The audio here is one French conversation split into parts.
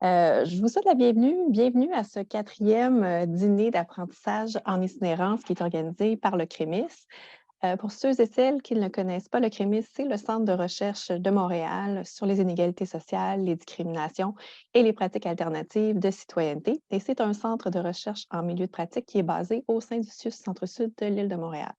Je vous souhaite la bienvenue. Bienvenue à ce quatrième dîner d'apprentissage en itinérance qui est organisé par le CREMIS. Pour ceux et celles qui ne le connaissent pas, le CREMIS, c'est le Centre de recherche de Montréal sur les inégalités sociales, les discriminations et les pratiques alternatives de citoyenneté. Et c'est un centre de recherche en milieu de pratique qui est basé au sein du CIUS Centre-Sud de l'île de Montréal.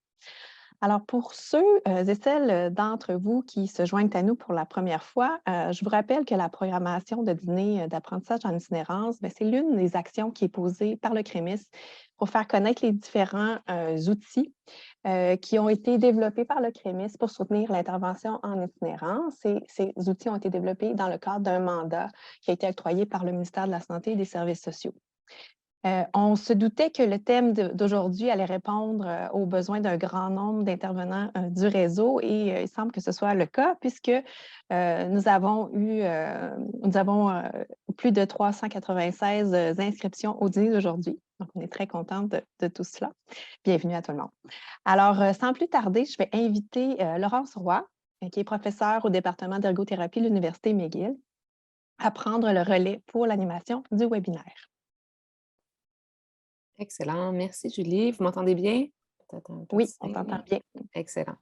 Alors, pour ceux et celles d'entre vous qui se joignent à nous pour la première fois, je vous rappelle que la programmation de dîner d'apprentissage en itinérance, bien, c'est l'une des actions qui est posée par le CREMIS pour faire connaître les différents outils qui ont été développés par le CREMIS pour soutenir l'intervention en itinérance. Et ces outils ont été développés dans le cadre d'un mandat qui a été octroyé par le ministère de la Santé et des Services sociaux. On se doutait que le thème d'aujourd'hui allait répondre aux besoins d'un grand nombre d'intervenants du réseau et il semble que ce soit le cas puisque nous avons plus de 396 inscriptions au dîner d'aujourd'hui. Donc, on est très contente de tout cela. Bienvenue à tout le monde. Alors, sans plus tarder, je vais inviter Laurence Roy, qui est professeure au département d'ergothérapie de l'Université McGill, à prendre le relais pour l'animation du webinaire. Excellent. Merci, Julie. Vous m'entendez bien? Peut-être un Oui, petit on t'entend signe. bien. Excellent.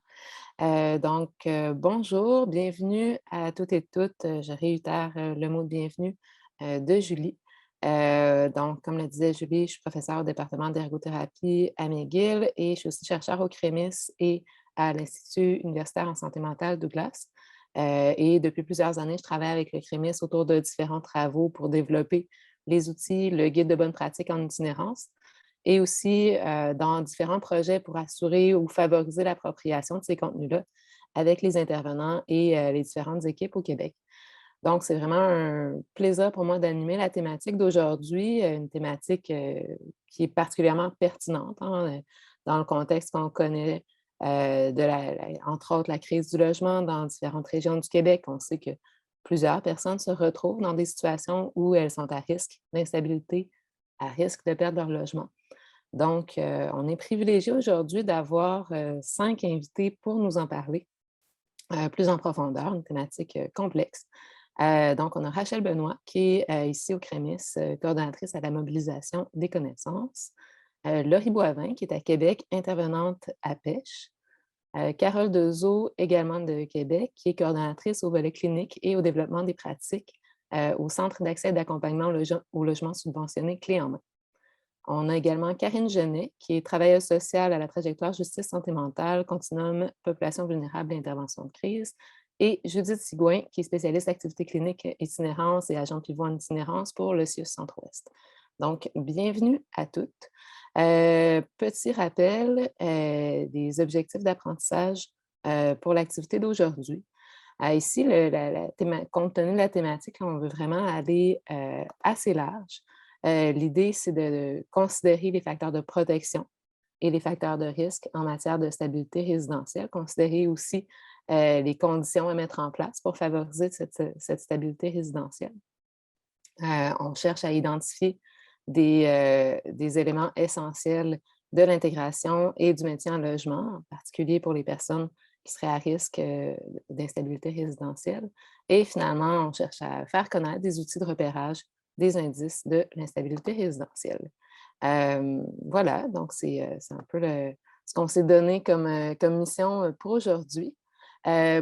Bonjour, bienvenue à toutes et toutes. Je réitère le mot de bienvenue de Julie. Comme le disait Julie, je suis professeure au département d'ergothérapie à McGill et je suis aussi chercheure au CREMIS et à l'Institut universitaire en santé mentale Douglas. Et depuis plusieurs années, je travaille avec le CREMIS autour de différents travaux pour développer les outils, le guide de bonne pratique en itinérance et aussi dans différents projets pour assurer ou favoriser l'appropriation de ces contenus-là avec les intervenants et les différentes équipes au Québec. Donc, c'est vraiment un plaisir pour moi d'animer la thématique d'aujourd'hui, une thématique qui est particulièrement pertinente dans le contexte qu'on connaît entre autres, la crise du logement dans différentes régions du Québec. On sait que plusieurs personnes se retrouvent dans des situations où elles sont à risque d'instabilité, à risque de perdre leur logement. Donc, on est privilégié aujourd'hui d'avoir 5 invités pour nous en parler plus en profondeur, une thématique complexe. Donc, on a Rachel Benoît, qui est ici au CREMIS, coordonnatrice à la mobilisation des connaissances. Laurie Boivin, qui est à Québec, intervenante à Pêche. Carole Dezeau, également de Québec, qui est coordonnatrice au volet clinique et au développement des pratiques au Centre d'accès et d'accompagnement au logement subventionné Clé en main. On a également Karine Genet, qui est travailleuse sociale à la trajectoire Justice Santé mentale, Continuum Population vulnérable et intervention de crise, et Judith Sigouin, qui est spécialiste activité clinique itinérance et agent pivot en itinérance pour le CIUS Centre-Ouest. Donc, bienvenue à toutes. Petit rappel des objectifs d'apprentissage pour l'activité d'aujourd'hui. Ici, compte tenu de la thématique, on veut vraiment aller assez large. L'idée, c'est de considérer les facteurs de protection et les facteurs de risque en matière de stabilité résidentielle, considérer aussi les conditions à mettre en place pour favoriser cette stabilité résidentielle. On cherche à identifier des éléments essentiels de l'intégration et du maintien en logement, en particulier pour les personnes qui seraient à risque d'instabilité résidentielle. Et finalement, on cherche à faire connaître des outils de repérage des indices de l'instabilité résidentielle. Voilà, donc c'est un peu ce qu'on s'est donné comme mission pour aujourd'hui.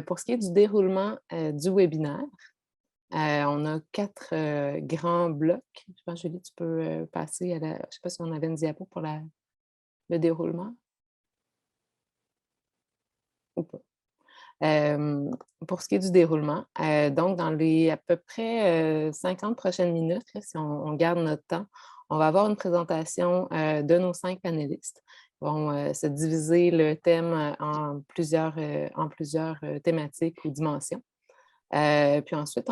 Pour ce qui est du déroulement du webinaire, on a 4 grands blocs. Je pense, Julie, tu peux passer à la... Je ne sais pas si on avait une diapo pour le déroulement ou pas. Pour ce qui est du déroulement, donc dans les à peu près 50 prochaines minutes, là, si on garde notre temps, on va avoir une présentation de nos 5 panélistes. Ils vont se diviser le thème en plusieurs thématiques ou dimensions. Puis ensuite,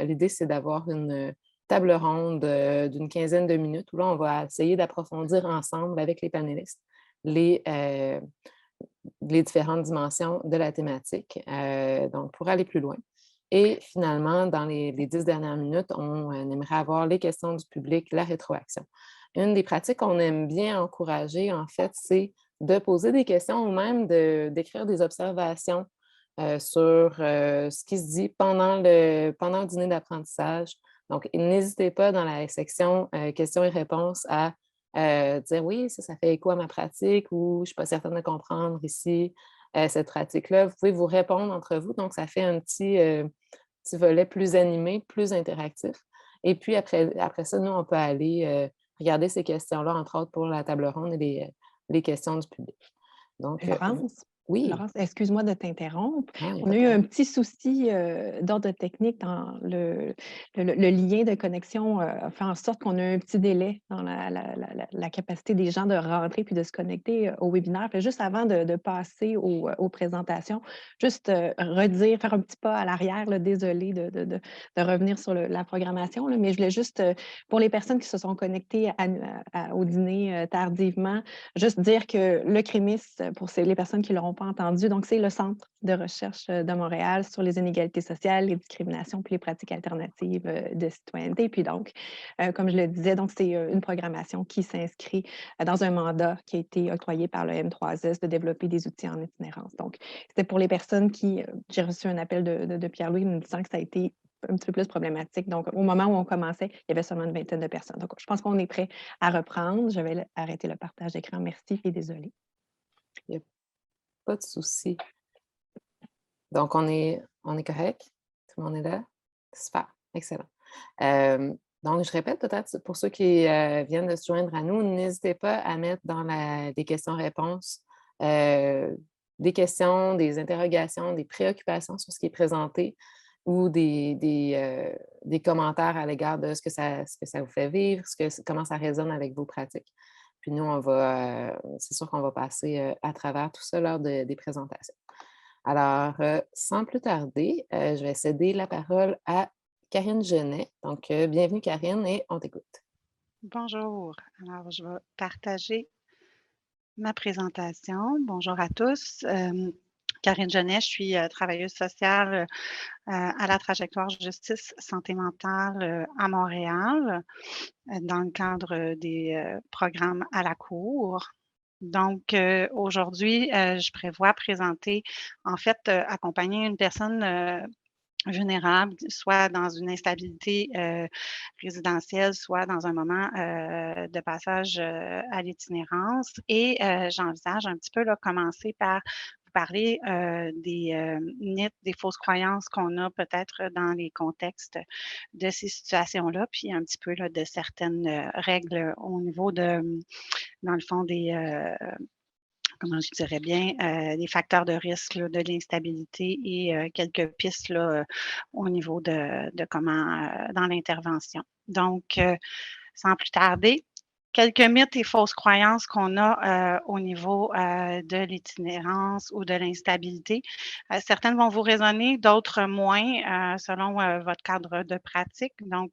l'idée, c'est d'avoir une table ronde d'une quinzaine de minutes où là, on va essayer d'approfondir ensemble avec les panélistes les différentes dimensions de la thématique, donc pour aller plus loin. Et finalement, dans les 10 dernières minutes, on aimerait avoir les questions du public, la rétroaction. Une des pratiques qu'on aime bien encourager, en fait, c'est de poser des questions ou même d'écrire des observations sur ce qui se dit pendant le dîner d'apprentissage Donc, n'hésitez pas dans la section questions et réponses à dire oui, ça fait écho à ma pratique ou je ne suis pas certaine de comprendre ici cette pratique-là. Vous pouvez vous répondre entre vous. Donc, ça fait un petit volet plus animé, plus interactif. Et puis, après ça, nous, on peut aller regarder ces questions-là, entre autres pour la table ronde et les questions du public. Donc, oui, Laurence, excuse-moi de t'interrompre. non, il n'y a On pas a de eu un problème. petit souci d'ordre technique dans le lien de connexion a fait en sorte qu'on a un petit délai dans la capacité des gens de rentrer puis de se connecter au webinaire. Puis juste avant de passer aux présentations, juste redire, faire un petit pas à l'arrière, là, désolé de revenir sur la programmation, là, mais je voulais juste, pour les personnes qui se sont connectées au dîner tardivement, juste dire que le CREMIS, pour les personnes qui ne l'auront pas entendu, donc c'est le Centre de recherche de Montréal sur les inégalités sociales, les discriminations puis les pratiques alternatives de citoyenneté. Puis donc, comme je le disais, donc c'est une programmation qui s'inscrit dans un mandat qui a été octroyé par le M3S de développer des outils en itinérance. Donc, c'était pour les personnes qui, j'ai reçu un appel de Pierre-Louis me disant que ça a été un petit peu plus problématique. Donc, au moment où on commençait, il y avait seulement une vingtaine de personnes. Donc, je pense qu'on est prêt à reprendre. Je vais arrêter le partage d'écran. Merci et désolée. Il n'y a pas de souci. Donc, on est correct? Tout le monde est là? Super, excellent. Donc, je répète peut-être pour ceux qui viennent de se joindre à nous, n'hésitez pas à mettre dans des questions-réponses des questions, des interrogations, des préoccupations sur ce qui est présenté ou des commentaires à l'égard de ce que ça vous fait vivre, comment ça résonne avec vos pratiques. Puis nous, c'est sûr qu'on va passer à travers tout ça lors des présentations. Alors, sans plus tarder, je vais céder la parole à Karine Genet. Donc, bienvenue Karine et on t'écoute. Bonjour. Alors, je vais partager ma présentation. Bonjour à tous. Karine Genet, je suis travailleuse sociale à la trajectoire justice santé mentale à Montréal dans le cadre des programmes à la cour. Donc, aujourd'hui, je prévois présenter, en fait, accompagner une personne vulnérable, soit dans une instabilité résidentielle, soit dans un moment de passage à l'itinérance. Et j'envisage un petit peu là, commencer par vous parler des mythes, des fausses croyances qu'on a peut-être dans les contextes de ces situations-là, puis un petit peu là, de certaines règles au niveau dans le fond, comment je dirais bien, des facteurs de risque là, de l'instabilité et quelques pistes là, au niveau de comment dans l'intervention. Donc, sans plus tarder, quelques mythes et fausses croyances qu'on a au niveau de l'itinérance ou de l'instabilité. Certaines vont vous résonner, d'autres moins, selon votre cadre de pratique. Donc,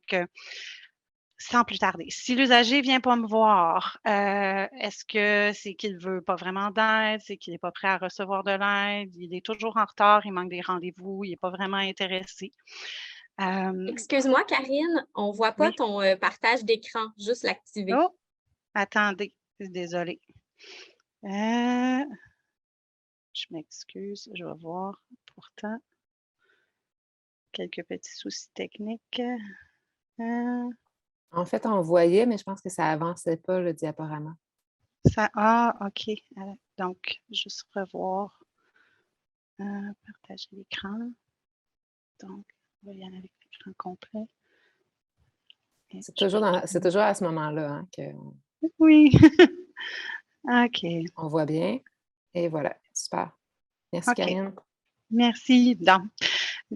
sans plus tarder, si l'usager vient pas me voir, est-ce que c'est qu'il veut pas vraiment d'aide? C'est qu'il est pas prêt à recevoir de l'aide? Il est toujours en retard, il manque des rendez-vous, il est pas vraiment intéressé? Excuse-moi, Karine, on voit pas Oui. ton partage d'écran, juste l'activer. Oh! Attendez, désolée. Je m'excuse, je vais voir. Pourtant, quelques petits soucis techniques. En fait, on voyait, mais je pense que ça avançait pas le diaporama. OK. Donc, juste revoir. Partager l'écran. Donc, on va y aller avec l'écran complet. C'est toujours à ce moment-là hein, Oui. OK. qu'on voit bien. Et voilà, super. Merci OK. Karine. Merci. Donc,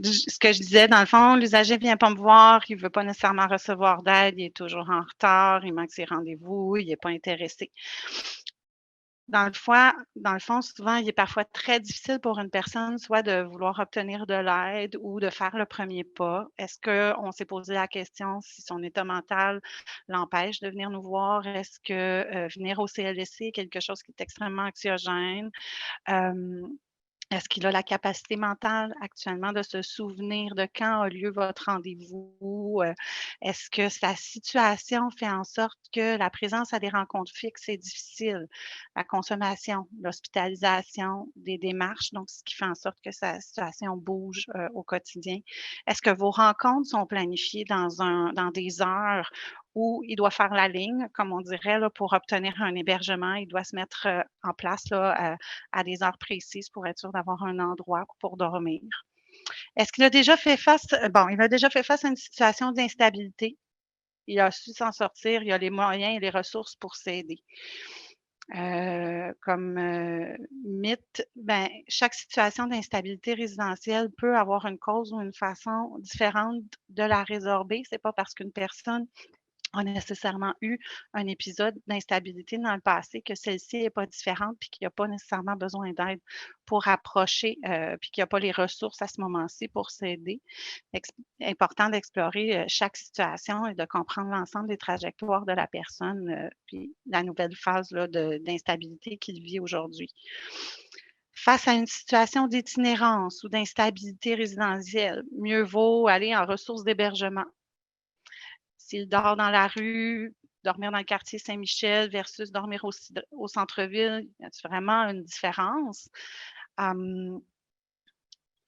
ce que je disais, dans le fond, l'usager ne vient pas me voir, il ne veut pas nécessairement recevoir d'aide, il est toujours en retard, il manque ses rendez-vous, il n'est pas intéressé. Dans le fond, souvent, il est parfois très difficile pour une personne soit de vouloir obtenir de l'aide ou de faire le premier pas. Est-ce qu'on s'est posé la question si son état mental l'empêche de venir nous voir? Est-ce que venir au CLSC est quelque chose qui est extrêmement anxiogène? Est-ce qu'il a la capacité mentale actuellement de se souvenir de quand a lieu votre rendez-vous? Est-ce que sa situation fait en sorte que la présence à des rencontres fixes est difficile? La consommation, l'hospitalisation, des démarches, donc ce qui fait en sorte que sa situation bouge, au quotidien. Est-ce que vos rencontres sont planifiées dans des heures où il doit faire la ligne, comme on dirait là, pour obtenir un hébergement? Il doit se mettre, en place là, à des heures précises pour être sûr d'avoir un endroit pour dormir. Est-ce qu'il a déjà fait face bon, il a déjà fait face à une situation d'instabilité. Il a su s'en sortir, il a les moyens et les ressources pour s'aider. Comme, mythe, ben, chaque situation d'instabilité résidentielle peut avoir une cause ou une façon différente de la résorber. C'est pas parce qu'une personne a nécessairement eu un épisode d'instabilité dans le passé, que celle-ci est pas différente, puis qu'il y a pas nécessairement besoin d'aide pour approcher, puis qu'il y a pas les ressources à ce moment-ci pour s'aider. Ex Important d'explorer, chaque situation et de comprendre l'ensemble des trajectoires de la personne, puis la nouvelle phase là d'instabilité qu'il vit aujourd'hui. Face à une situation d'itinérance ou d'instabilité résidentielle, mieux vaut aller en ressources d'hébergement. S'il dort dans la rue, dormir dans le quartier Saint-Michel versus dormir au centre-ville, y a-t-il vraiment une différence? Hem,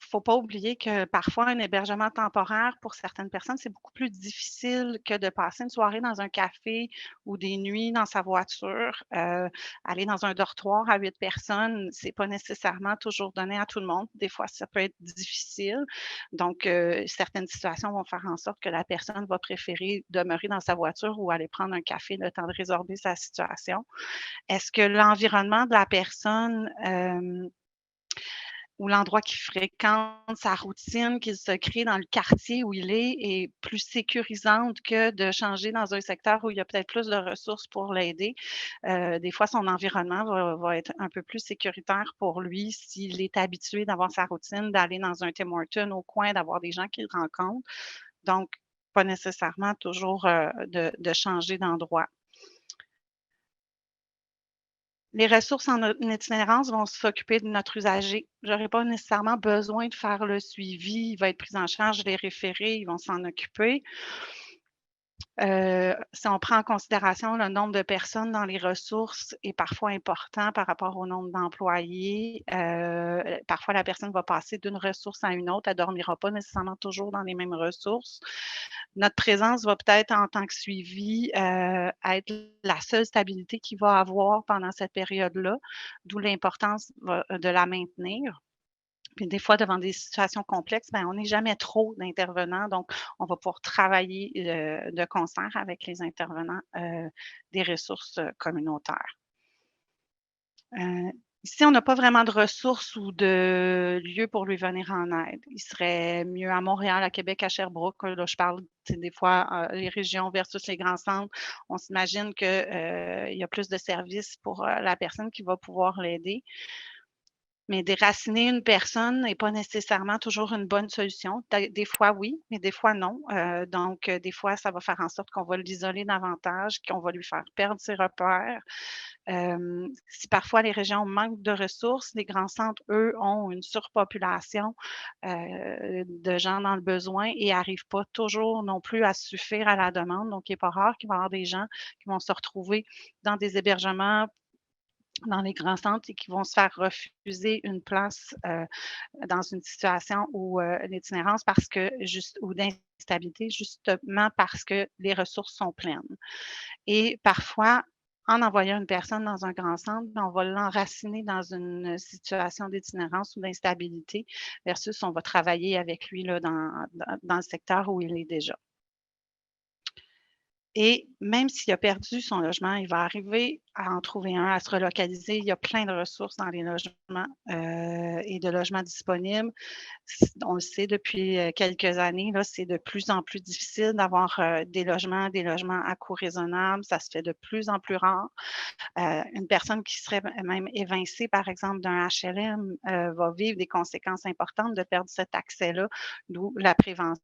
Faut pas oublier que parfois un hébergement temporaire pour certaines personnes, c'est beaucoup plus difficile que de passer une soirée dans un café ou des nuits dans sa voiture. Aller dans un dortoir à 8 personnes, c'est pas nécessairement toujours donné à tout le monde. Des fois, ça peut être difficile. Donc, certaines situations vont faire en sorte que la personne va préférer demeurer dans sa voiture ou aller prendre un café le temps de résorber sa situation. Est-ce que l'environnement de la personne, ou l'endroit qu'il fréquente, sa routine qu'il se crée dans le quartier où il est plus sécurisante que de changer dans un secteur où il y a peut-être plus de ressources pour l'aider. Des fois, son environnement va être un peu plus sécuritaire pour lui s'il est habitué d'avoir sa routine, d'aller dans un Tim Hortons au coin, d'avoir des gens qu'il rencontre. Donc, pas nécessairement toujours, de changer d'endroit. Les ressources en itinérance vont s'occuper de notre usager. J'aurais pas nécessairement besoin de faire le suivi. Il va être pris en charge, les référés, ils vont s'en occuper. Si on prend en considération le nombre de personnes dans les ressources est parfois important par rapport au nombre d'employés. Parfois, la personne va passer d'une ressource à une autre. Elle dormira pas nécessairement toujours dans les mêmes ressources. Notre présence va peut-être, en tant que suivi, être la seule stabilité qu'il va avoir pendant cette période-là, d'où l'importance de la maintenir. Puis des fois, devant des situations complexes, ben, on n'est jamais trop d'intervenants, donc on va pouvoir travailler, de concert avec les intervenants, des ressources, communautaires. Ici, on n'a pas vraiment de ressources ou de lieu pour lui venir en aide. Il serait mieux à Montréal, à Québec, à Sherbrooke. Là, je parle, tu sais, des fois, les régions versus les grands centres. On s'imagine que, il y a plus de services pour, la personne qui va pouvoir l'aider. Mais déraciner une personne n'est pas nécessairement toujours une bonne solution. Des fois oui, mais des fois non. Donc, des fois, ça va faire en sorte qu'on va l'isoler davantage, qu'on va lui faire perdre ses repères. Si parfois les régions manquent de ressources, les grands centres, eux, ont une surpopulation, de gens dans le besoin et arrivent pas toujours non plus à suffire à la demande. Donc, il n'est pas rare qu'il va y avoir des gens qui vont se retrouver dans des hébergements dans les grands centres et qui vont se faire refuser une place, dans une situation où, l'itinérance parce que juste ou d'instabilité, justement parce que les ressources sont pleines. Et parfois, en envoyant une personne dans un grand centre, ben, on va l'enraciner dans une situation d'itinérance ou d'instabilité versus on va travailler avec lui là dans le secteur où il est déjà. Et même s'il a perdu son logement, il va arriver à en trouver un, à se relocaliser. Il y a plein de ressources dans les logements, et de logements disponibles. On le sait depuis, quelques années, là, c'est de plus en plus difficile d'avoir, des logements à coût raisonnable. Ça se fait de plus en plus rare. Une personne qui serait même évincée, par exemple, d'un HLM, va vivre des conséquences importantes de perdre cet accès-là, d'où la prévention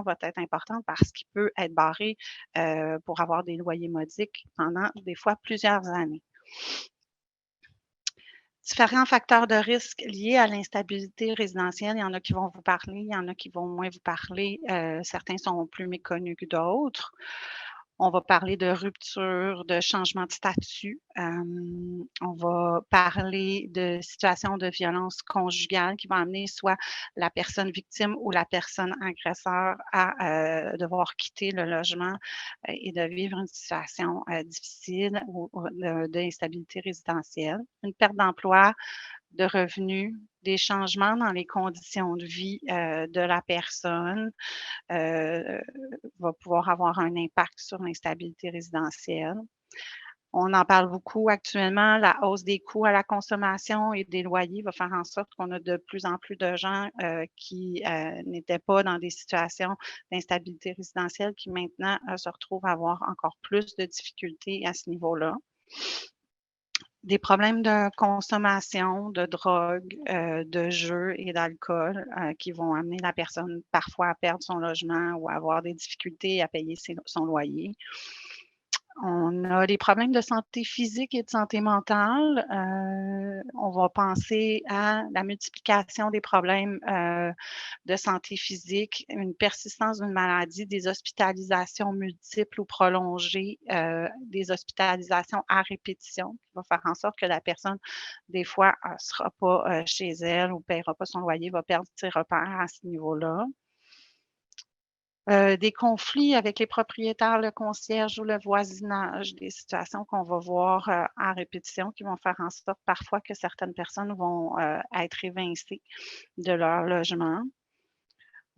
va être importante parce qu'il peut être barré, pour avoir des loyers modiques pendant des fois plusieurs années. Différents facteurs de risque liés à l'instabilité résidentielle. Il y en a qui vont vous parler, il y en a qui vont moins vous parler. Certains sont plus méconnus que d'autres. On va parler de rupture, de changement de statut. On va parler de situations de violence conjugale qui vont amener soit la personne victime ou la personne agresseur à devoir quitter le logement et de vivre une situation difficile ou d'instabilité résidentielle. Une perte d'emploi, de revenus, des changements dans les conditions de vie de la personne va pouvoir avoir un impact sur l'instabilité résidentielle. On en parle beaucoup actuellement, la hausse des coûts à la consommation et des loyers va faire en sorte qu'on a de plus en plus de gens qui n'étaient pas dans des situations d'instabilité résidentielle qui maintenant se retrouvent à avoir encore plus de difficultés à ce niveau-là. Des problèmes de consommation, de drogue, de jeux et d'alcool qui vont amener la personne parfois à perdre son logement ou à avoir des difficultés à payer son loyer. On a des problèmes de santé physique et de santé mentale. On va penser à la multiplication des problèmes de santé physique, une persistance d'une maladie, des hospitalisations multiples ou prolongées, des hospitalisations à répétition, qui va faire en sorte que la personne, des fois, ne sera pas chez elle ou ne paiera pas son loyer, va perdre ses repères à ce niveau-là. Des conflits avec les propriétaires, le concierge ou le voisinage, des situations qu'on va voir à répétition qui vont faire en sorte parfois que certaines personnes vont être évincées de leur logement.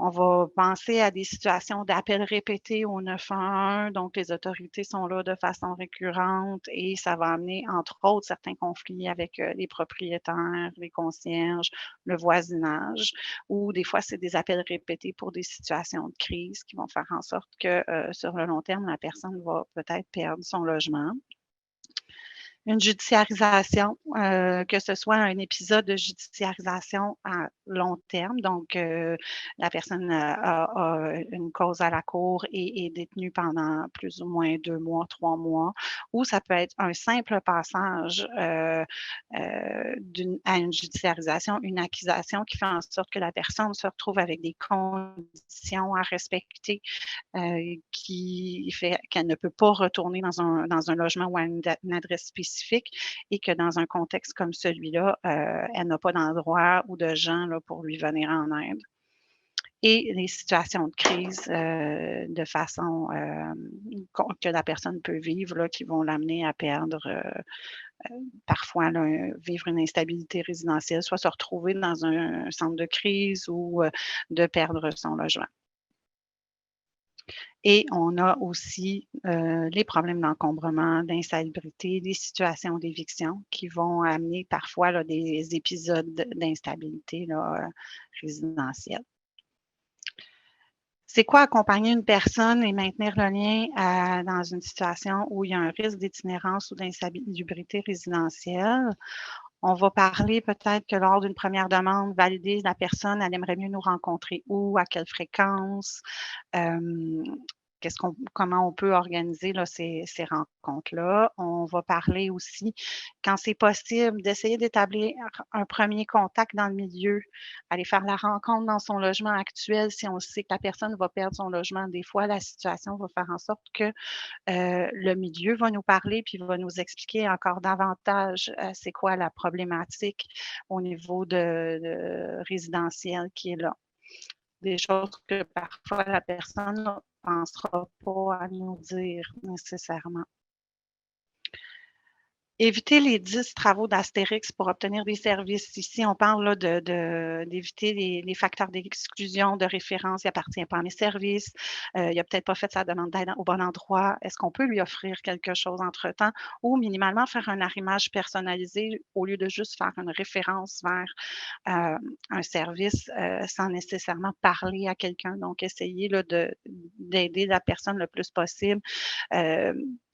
On va penser à des situations d'appels répétés au 911, donc les autorités sont là de façon récurrente et ça va amener, entre autres, certains conflits avec les propriétaires, les concierges, le voisinage, ou des fois, c'est des appels répétés pour des situations de crise qui vont faire en sorte que sur le long terme, la personne va peut-être perdre son logement. Une judiciarisation, que ce soit un épisode de judiciarisation à long terme, donc la personne a une cause à la cour et est détenue pendant plus ou moins 2 mois, 3 mois, ou ça peut être un simple passage à une judiciarisation, une accusation qui fait en sorte que la personne se retrouve avec des conditions à respecter qui fait qu'elle ne peut pas retourner dans un logement ou à une adresse spécifique et que dans un contexte comme celui-là, elle n'a pas d'endroit ou de gens là, pour lui venir en aide. Et les situations de crise de façon que la personne peut vivre, là, qui vont l'amener à perdre parfois là, vivre une instabilité résidentielle, soit se retrouver dans un centre de crise ou de perdre son logement. Et on a aussi les problèmes d'encombrement, d'insalubrité, des situations d'éviction qui vont amener parfois là, des épisodes d'instabilité résidentielle. C'est quoi accompagner une personne et maintenir le lien dans une situation où il y a un risque d'itinérance ou d'insalubrité résidentielle? On va parler peut-être que lors d'une première demande, valider la personne, elle aimerait mieux nous rencontrer où, à quelle fréquence, comment on peut organiser là, ces rencontres-là. On va parler aussi, quand c'est possible, d'essayer d'établir un premier contact dans le milieu, aller faire la rencontre dans son logement actuel si on sait que la personne va perdre son logement. Des fois, la situation va faire en sorte que le milieu va nous parler puis va nous expliquer encore davantage c'est quoi la problématique au niveau de résidentiel qui est là. Des choses que parfois la personne ne pensera pas à nous dire nécessairement. Éviter les 10 travaux d'Astérix pour obtenir des services. Ici, on parle là d'éviter les facteurs d'exclusion, de référence. Il n'appartient pas à mes services. Il n'a peut-être pas fait sa demande d'aide au bon endroit. Est-ce qu'on peut lui offrir quelque chose entre-temps ou minimalement faire un arrimage personnalisé au lieu de juste faire une référence vers un service sans nécessairement parler à quelqu'un. Donc, essayer là, d'aider la personne le plus possible.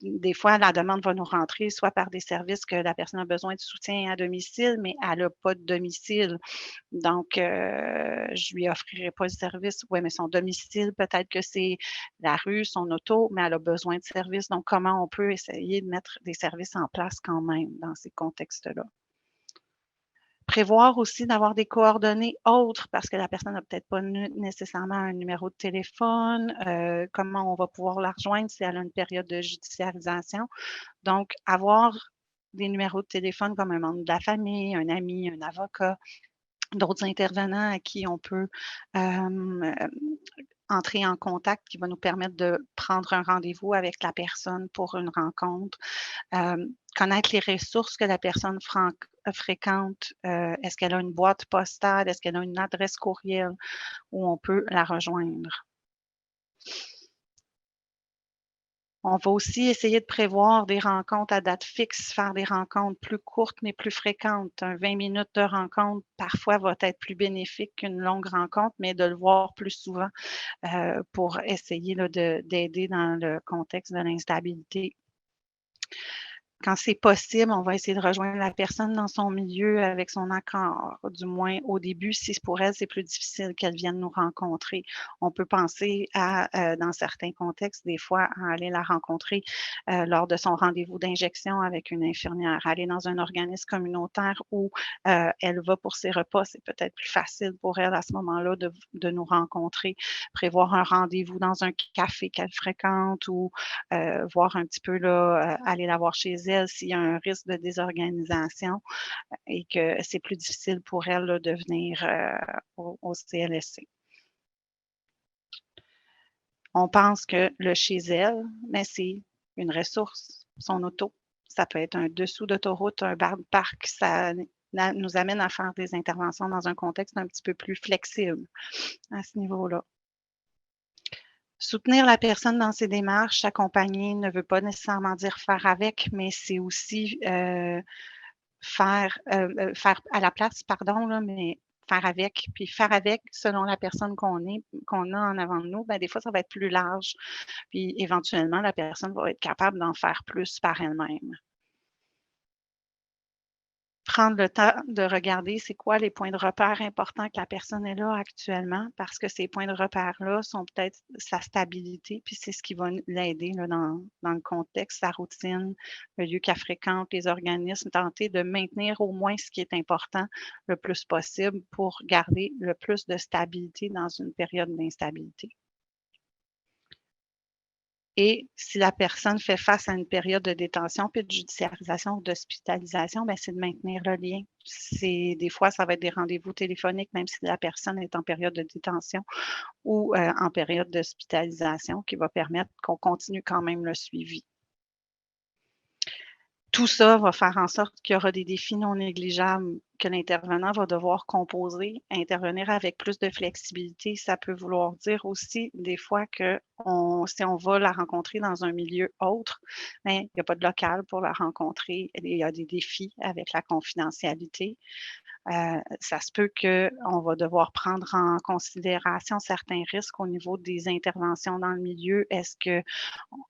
Des fois, la demande va nous rentrer soit par des services que la personne a besoin de soutien à domicile, mais elle n'a pas de domicile. Donc, je lui offrirai pas le service. Oui, mais son domicile, peut-être que c'est la rue, son auto, mais elle a besoin de services. Donc, comment on peut essayer de mettre des services en place quand même dans ces contextes-là? Prévoir aussi d'avoir des coordonnées autres parce que la personne n'a peut-être pas nécessairement un numéro de téléphone, comment on va pouvoir la rejoindre si elle a une période de judiciarisation. Donc, avoir des numéros de téléphone comme un membre de la famille, un ami, un avocat, d'autres intervenants à qui on peut entrer en contact qui va nous permettre de prendre un rendez-vous avec la personne pour une rencontre. Connaître les ressources que la personne fréquente. Est-ce qu'elle a une boîte postale? Est-ce qu'elle a une adresse courriel où on peut la rejoindre? On va aussi essayer de prévoir des rencontres à date fixe, faire des rencontres plus courtes mais plus fréquentes. Un 20 minutes de rencontre, parfois, va être plus bénéfique qu'une longue rencontre, mais de le voir plus souvent pour essayer d'aider dans le contexte de l'instabilité. Quand c'est possible, on va essayer de rejoindre la personne dans son milieu avec son accord, du moins au début, si pour elle, c'est plus difficile qu'elle vienne nous rencontrer. On peut penser à, dans certains contextes, des fois, à aller la rencontrer lors de son rendez-vous d'injection avec une infirmière, aller dans un organisme communautaire où elle va pour ses repas. C'est peut-être plus facile pour elle à ce moment-là de nous rencontrer, prévoir un rendez-vous dans un café qu'elle fréquente ou voir un petit peu là, aller la voir chez elle s'il y a un risque de désorganisation et que c'est plus difficile pour elle là, de venir au CLSC. On pense que le chez elle, mais c'est une ressource, son auto. Ça peut être un dessous d'autoroute, un bar de parc. Ça nous amène à faire des interventions dans un contexte un petit peu plus flexible à ce niveau-là. Soutenir la personne dans ses démarches, accompagner ne veut pas nécessairement dire faire avec, mais c'est aussi faire à la place, pardon, là, mais faire avec. Puis faire avec, selon la personne qu'on a en avant de nous, ben, des fois, ça va être plus large. Puis éventuellement, la personne va être capable d'en faire plus par elle-même. Prendre le temps de regarder c'est quoi les points de repère importants que la personne est là actuellement, parce que ces points de repère-là sont peut-être sa stabilité, puis c'est ce qui va l'aider là, dans le contexte, sa routine, le lieu qu'elle fréquente, les organismes, tenter de maintenir au moins ce qui est important le plus possible pour garder le plus de stabilité dans une période d'instabilité. Et si la personne fait face à une période de détention, puis de judiciarisation ou d'hospitalisation, ben, c'est de maintenir le lien. Des fois, ça va être des rendez-vous téléphoniques, même si la personne est en période de détention ou en période d'hospitalisation, qui va permettre qu'on continue quand même le suivi. Tout ça va faire en sorte qu'il y aura des défis non négligeables que l'intervenant va devoir composer, intervenir avec plus de flexibilité. Ça peut vouloir dire aussi des fois que si on va la rencontrer dans un milieu autre, ben, il n'y a pas de local pour la rencontrer. Il y a des défis avec la confidentialité. Ça se peut qu'on va devoir prendre en considération certains risques au niveau des interventions dans le milieu.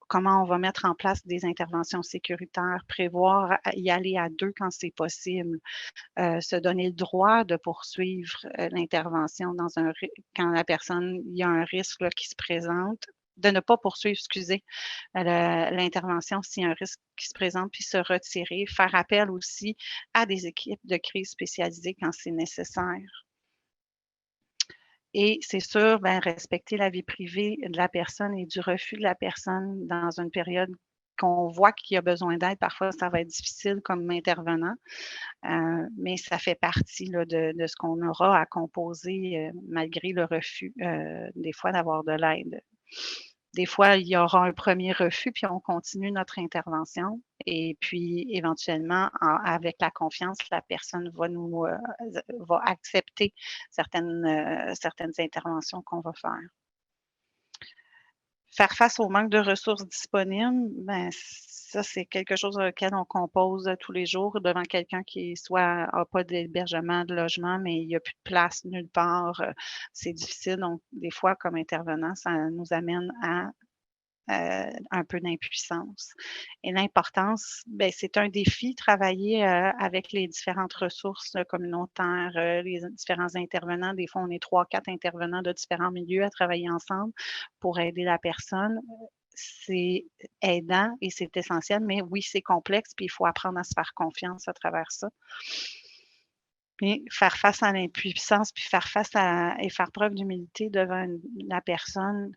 Comment on va mettre en place des interventions sécuritaires, prévoir y aller à 2 quand c'est possible, se donner le droit de poursuivre l'intervention quand il y a un risque là, qui se présente, de ne pas poursuivre, excusez, l'intervention s'il y a un risque qui se présente, puis se retirer, faire appel aussi à des équipes de crise spécialisées quand c'est nécessaire. Et c'est sûr, ben, respecter la vie privée de la personne et du refus de la personne dans une période qu'on voit qu'il y a besoin d'aide. Parfois, ça va être difficile comme intervenant, mais ça fait partie là, de ce qu'on aura à composer malgré le refus, des fois, d'avoir de l'aide. Des fois, il y aura un premier refus, puis on continue notre intervention et puis éventuellement, avec la confiance, la personne va accepter certaines interventions qu'on va faire. Faire face au manque de ressources disponibles, ben, ça, c'est quelque chose auquel on compose tous les jours devant quelqu'un qui soit a pas d'hébergement, de logement, mais il y a plus de place nulle part, c'est difficile. Donc des fois, comme intervenant, ça nous amène à un peu d'impuissance. Et l'importance, ben, c'est un défi, travailler avec les différentes ressources communautaires, les différents intervenants. Des fois, on est 3-4 intervenants de différents milieux à travailler ensemble pour aider la personne. C'est aidant et c'est essentiel, mais oui, c'est complexe, puis il faut apprendre à se faire confiance à travers ça. Mais faire face à l'impuissance, puis faire face et faire preuve d'humilité devant la personne,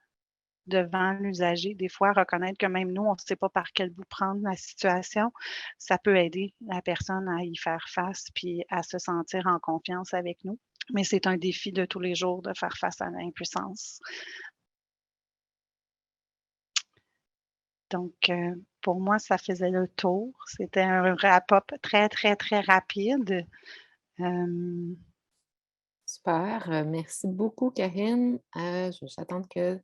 devant l'usager. Des fois, reconnaître que même nous, on ne sait pas par quel bout prendre la situation, ça peut aider la personne à y faire face, puis à se sentir en confiance avec nous. Mais c'est un défi de tous les jours de faire face à l'impuissance. Donc, pour moi, ça faisait le tour. C'était un wrap-up très, très, très rapide. Super, merci beaucoup, Karine. Je vais juste attendre que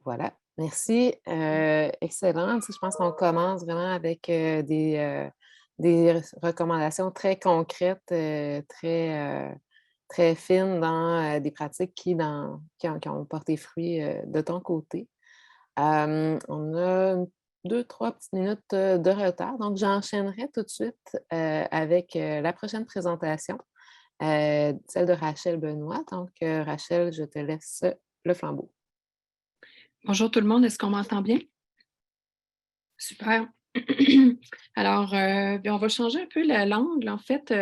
voilà, merci. Excellent. Tu sais, je pense qu'on commence vraiment avec des recommandations très concrètes, très fines dans des pratiques qui ont porté fruit de ton côté. On a 2-3 petites minutes de retard, donc j'enchaînerai tout de suite avec la prochaine présentation, celle de Rachel Benoît. Donc, Rachel, je te laisse le flambeau. Bonjour tout le monde, est-ce qu'on m'entend bien? Super. Alors, on va changer un peu l'angle, en fait,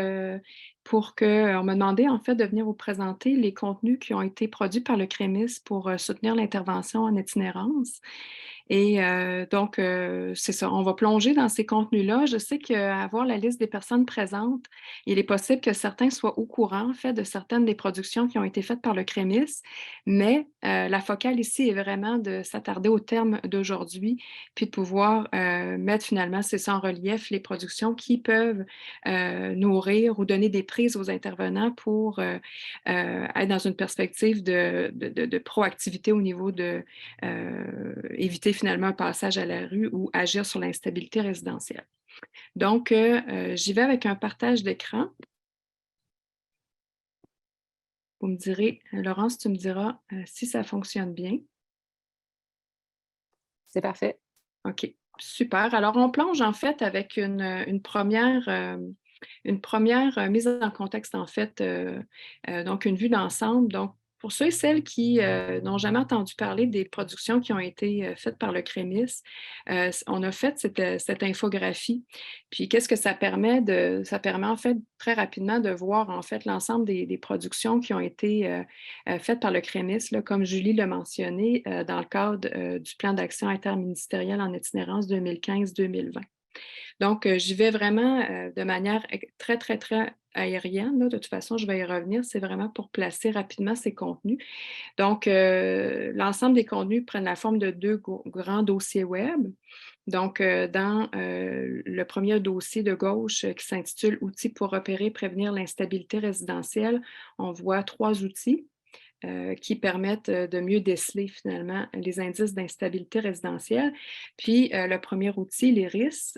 pour que on m'a demandé, en fait, de venir vous présenter les contenus qui ont été produits par le CREMIS pour soutenir l'intervention en itinérance. Et donc, c'est ça, on va plonger dans ces contenus-là. Je sais qu'avoir la liste des personnes présentes, il est possible que certains soient au courant, en fait, de certaines des productions qui ont été faites par le CREMIS, mais la focale ici est vraiment de s'attarder au terme d'aujourd'hui, puis de pouvoir mettre finalement, c'est ça en relief, les productions qui peuvent nourrir ou donner des prises aux intervenants pour être dans une perspective de proactivité au niveau de éviter finalement un passage à la rue ou agir sur l'instabilité résidentielle. Donc, j'y vais avec un partage d'écran. Vous me direz, Laurence, tu me diras si ça fonctionne bien. C'est parfait. OK, super. Alors, on plonge en fait avec une première mise en contexte, en fait, donc une vue d'ensemble. Donc, pour ceux et celles qui n'ont jamais entendu parler des productions qui ont été faites par le CREMIS, on a fait cette infographie. Puis, qu'est-ce que ça permet de... Ça permet en fait très rapidement de voir en fait l'ensemble des productions qui ont été faites par le CREMIS, là, comme Julie l'a mentionné, dans le cadre du plan d'action interministériel en itinérance 2015-2020. Donc, j'y vais vraiment de manière très, très, très aérienne. Là. De toute façon, je vais y revenir. C'est vraiment pour placer rapidement ces contenus. Donc, l'ensemble des contenus prennent la forme de deux grands dossiers web. Donc, dans le premier dossier de gauche qui s'intitule « Outils pour repérer et prévenir l'instabilité résidentielle », on voit 3 outils qui permettent de mieux déceler finalement les indices d'instabilité résidentielle. Puis le premier outil, l'IRIS,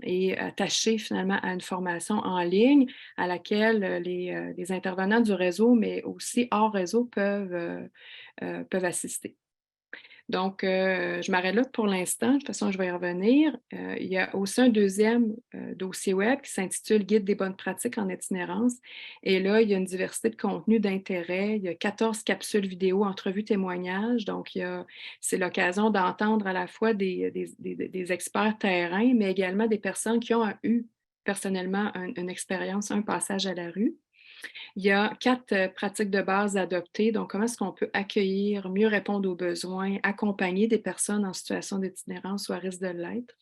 est attaché finalement à une formation en ligne à laquelle les intervenants du réseau, mais aussi hors réseau, peuvent assister. Donc, je m'arrête là pour l'instant. De toute façon, je vais y revenir. Il y a aussi un deuxième dossier web qui s'intitule « Guide des bonnes pratiques en itinérance ». Et là, il y a une diversité de contenus d'intérêt. Il y a 14 capsules vidéo, entrevues, témoignages. Donc, c'est l'occasion d'entendre à la fois des experts terrain, mais également des personnes qui ont eu personnellement une expérience, un passage à la rue. Il y a 4 pratiques de base adoptées. Donc, comment est-ce qu'on peut accueillir, mieux répondre aux besoins, accompagner des personnes en situation d'itinérance ou à risque de l'être.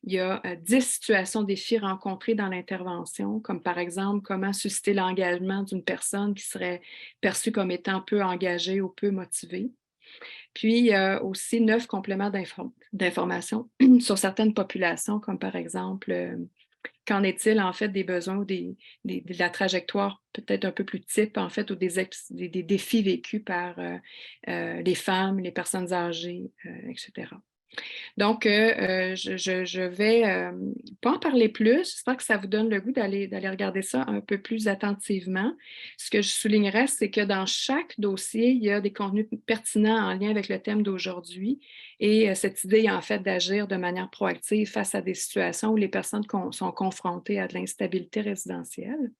Il y a 10 situations défis rencontrées dans l'intervention, comme par exemple, comment susciter l'engagement d'une personne qui serait perçue comme étant peu engagée ou peu motivée. Puis, il y a aussi 9 compléments d'information sur certaines populations, comme par exemple, qu'en est-il en fait des besoins ou de la trajectoire peut-être un peu plus type en fait ou des défis vécus par les femmes, les personnes âgées, etc. Donc, je vais pas en parler plus. J'espère que ça vous donne le goût d'aller regarder ça un peu plus attentivement. Ce que je soulignerais, c'est que dans chaque dossier, il y a des contenus pertinents en lien avec le thème d'aujourd'hui et cette idée, en fait, d'agir de manière proactive face à des situations où les personnes sont confrontées à de l'instabilité résidentielle.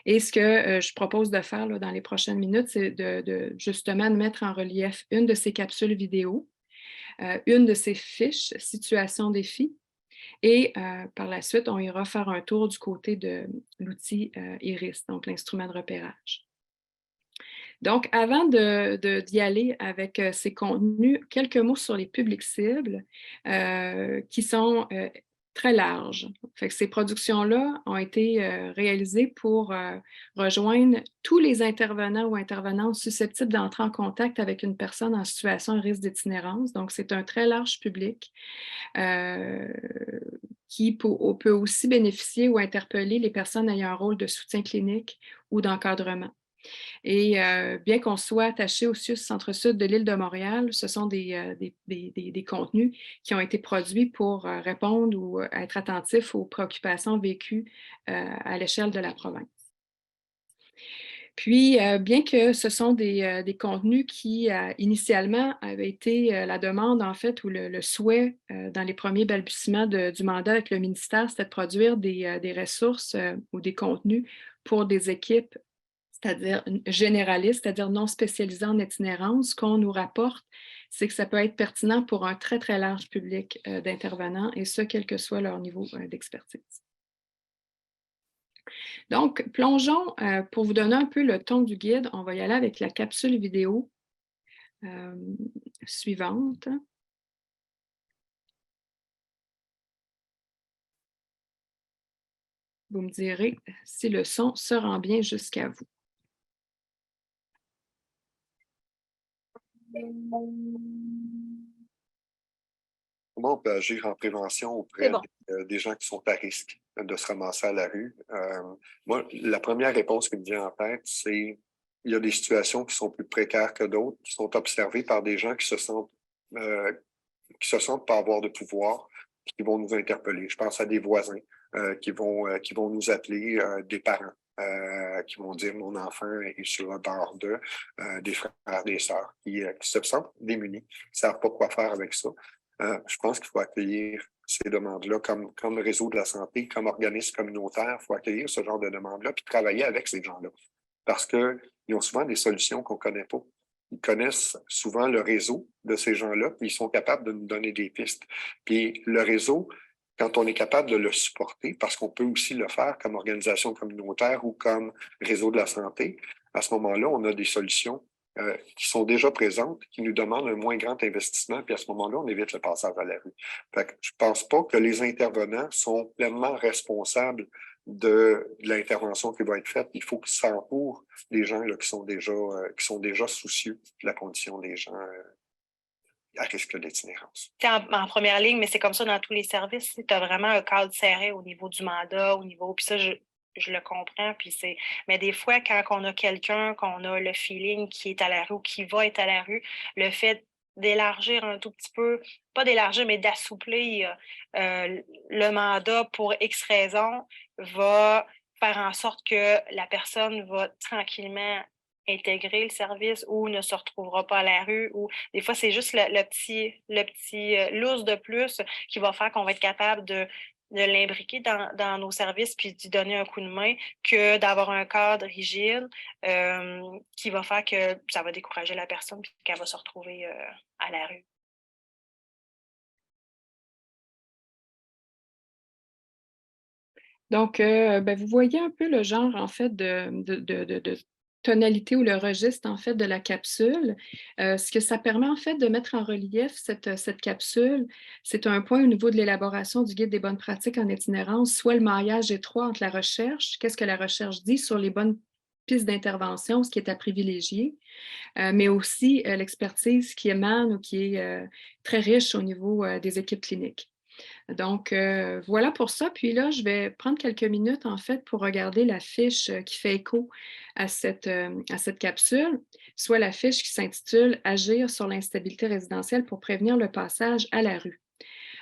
Et ce que je propose de faire là, dans les prochaines minutes, c'est justement de mettre en relief une de ces capsules vidéo, une de ces fiches, situation défi, Et par la suite, on ira faire un tour du côté de l'outil IRIS, donc l'instrument de repérage. Donc, avant d'y aller avec ces contenus, quelques mots sur les publics cibles qui sont très larges. Fait que ces productions-là ont été réalisées pour rejoindre tous les intervenants ou intervenantes susceptibles d'entrer en contact avec une personne en situation de risque d'itinérance. Donc, c'est un très large public qui peut aussi bénéficier ou interpeller les personnes ayant un rôle de soutien clinique ou d'encadrement. Et bien qu'on soit attaché au centre-sud de l'île de Montréal, ce sont des contenus qui ont été produits pour répondre ou être attentifs aux préoccupations vécues à l'échelle de la province. Puis, bien que ce sont des contenus qui, initialement, avaient été la demande, en fait, ou le souhait dans les premiers balbutiements du mandat avec le ministère, c'était de produire des ressources ou des contenus pour des équipes, c'est-à-dire généralistes, c'est-à-dire non spécialisées en itinérance. Ce qu'on nous rapporte, c'est que ça peut être pertinent pour un très, très large public d'intervenants, et ce, quel que soit leur niveau d'expertise. Donc, plongeons, pour vous donner un peu le ton du guide, on va y aller avec la capsule vidéo suivante. Vous me direz si le son se rend bien jusqu'à vous. Comment on peut agir en prévention auprès des gens qui sont à risque de se ramasser à la rue? Moi, la première réponse qui me vient en tête, c'est il y a des situations qui sont plus précaires que d'autres, qui sont observées par des gens qui se sentent pas avoir de pouvoir, qui vont nous interpeller. Je pense à des voisins qui vont nous appeler, des parents. Qui vont dire mon enfant est sur le bord d'eux, des frères, des sœurs, qui se sentent démunis, qui ne savent pas quoi faire avec ça. Je pense qu'il faut accueillir ces demandes-là comme réseau de la santé, comme organisme communautaire. Il faut accueillir ce genre de demandes-là puis travailler avec ces gens-là. Parce qu'ils ont souvent des solutions qu'on ne connaît pas. Ils connaissent souvent le réseau de ces gens-là, puis ils sont capables de nous donner des pistes. Puis le réseau, quand on est capable de le supporter, parce qu'on peut aussi le faire comme organisation communautaire ou comme réseau de la santé, à ce moment-là, on a des solutions qui sont déjà présentes, qui nous demandent un moins grand investissement, puis à ce moment-là, on évite le passage à la rue. Fait que je ne pense pas que les intervenants sont pleinement responsables de l'intervention qui va être faite. Il faut qu'ils s'entourent des gens là, qui sont déjà soucieux de la condition des gens à risque d'itinérance. En première ligne, mais c'est comme ça dans tous les services. Tu as vraiment un cadre serré au niveau du mandat, puis ça, je le comprends. Mais des fois, quand on a quelqu'un, qu'on a le feeling qui est à la rue ou qui va être à la rue, le fait d'élargir un tout petit peu, pas d'élargir, mais d'assouplir le mandat pour X raisons va faire en sorte que la personne va tranquillement intégrer le service ou ne se retrouvera pas à la rue, ou des fois, c'est juste le petit lousse de plus qui va faire qu'on va être capable de l'imbriquer dans nos services puis d'y donner un coup de main, que d'avoir un cadre rigide qui va faire que ça va décourager la personne puis qu'elle va se retrouver à la rue. Donc, vous voyez un peu le genre, en fait, de tonalité ou le registre, en fait, de la capsule. Ce que ça permet, en fait, de mettre en relief cette capsule, c'est un point au niveau de l'élaboration du guide des bonnes pratiques en itinérance, soit le maillage étroit entre la recherche, qu'est-ce que la recherche dit sur les bonnes pistes d'intervention, ce qui est à privilégier, mais aussi l'expertise qui émane ou qui est très riche au niveau des équipes cliniques. Donc, voilà pour ça. Puis là, je vais prendre quelques minutes, en fait, pour regarder la fiche qui fait écho à cette capsule, soit la fiche qui s'intitule « Agir sur l'instabilité résidentielle pour prévenir le passage à la rue ».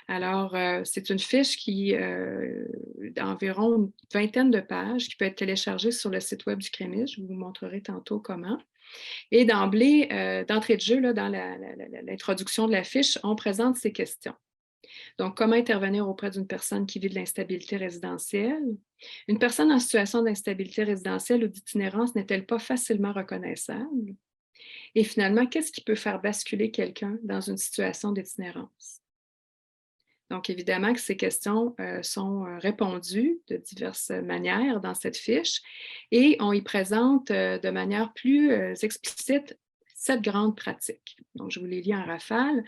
Alors, c'est une fiche qui d'environ une vingtaine de pages qui peut être téléchargée sur le site web du CREMIS. Je vous montrerai tantôt comment. Et d'emblée, d'entrée de jeu, là, dans l'introduction de la fiche, on présente ces questions. Donc, comment intervenir auprès d'une personne qui vit de l'instabilité résidentielle? Une personne en situation d'instabilité résidentielle ou d'itinérance n'est-elle pas facilement reconnaissable? Et finalement, qu'est-ce qui peut faire basculer quelqu'un dans une situation d'itinérance? Donc, évidemment que ces questions sont répondues de diverses manières dans cette fiche et on y présente de manière plus explicite 7 grandes pratiques. Donc, je vous les lis en rafale.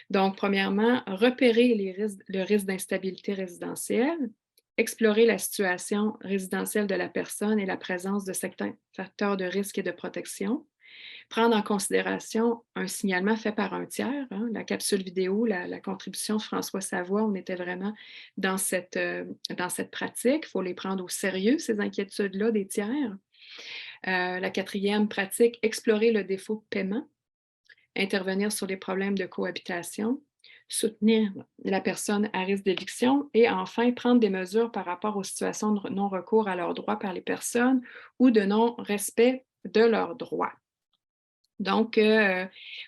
Donc, premièrement, repérer le risque d'instabilité résidentielle, explorer la situation résidentielle de la personne et la présence de certains facteurs de risque et de protection, prendre en considération un signalement fait par un tiers, hein, la capsule vidéo, la contribution de François Savoie, on était vraiment dans cette pratique. Il faut les prendre au sérieux, ces inquiétudes-là des tiers. La 4e pratique, explorer le défaut de paiement, intervenir sur les problèmes de cohabitation, soutenir la personne à risque d'éviction et enfin prendre des mesures par rapport aux situations de non-recours à leurs droits par les personnes ou de non-respect de leurs droits. Donc,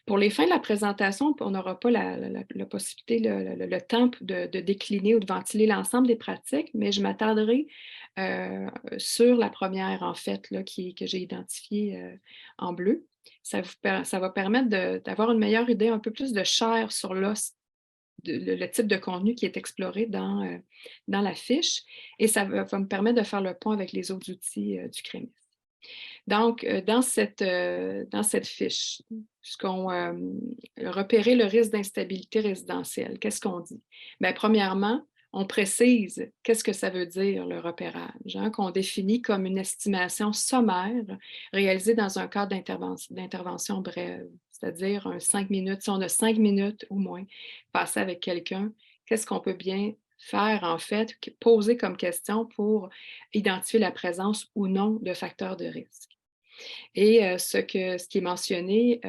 pour les fins de la présentation, on n'aura pas la possibilité, le temps de décliner ou de ventiler l'ensemble des pratiques, mais je m'attarderai sur la première, en fait, là, que j'ai identifiée en bleu. Ça va permettre d'avoir une meilleure idée, un peu plus de chair sur l'os, le type de contenu qui est exploré dans la fiche, et ça va me permettre de faire le pont avec les autres outils du CREMIS. Donc, dans cette fiche, repérer le risque d'instabilité résidentielle, qu'est-ce qu'on dit? Bien, premièrement, on précise qu'est-ce que ça veut dire le repérage, hein, qu'on définit comme une estimation sommaire réalisée dans un cadre d'intervention brève, c'est-à-dire 5 minutes. Si on a 5 minutes ou moins passé avec quelqu'un, qu'est-ce qu'on peut bien faire, en fait, poser comme question pour identifier la présence ou non de facteurs de risque. Et ce qui est mentionné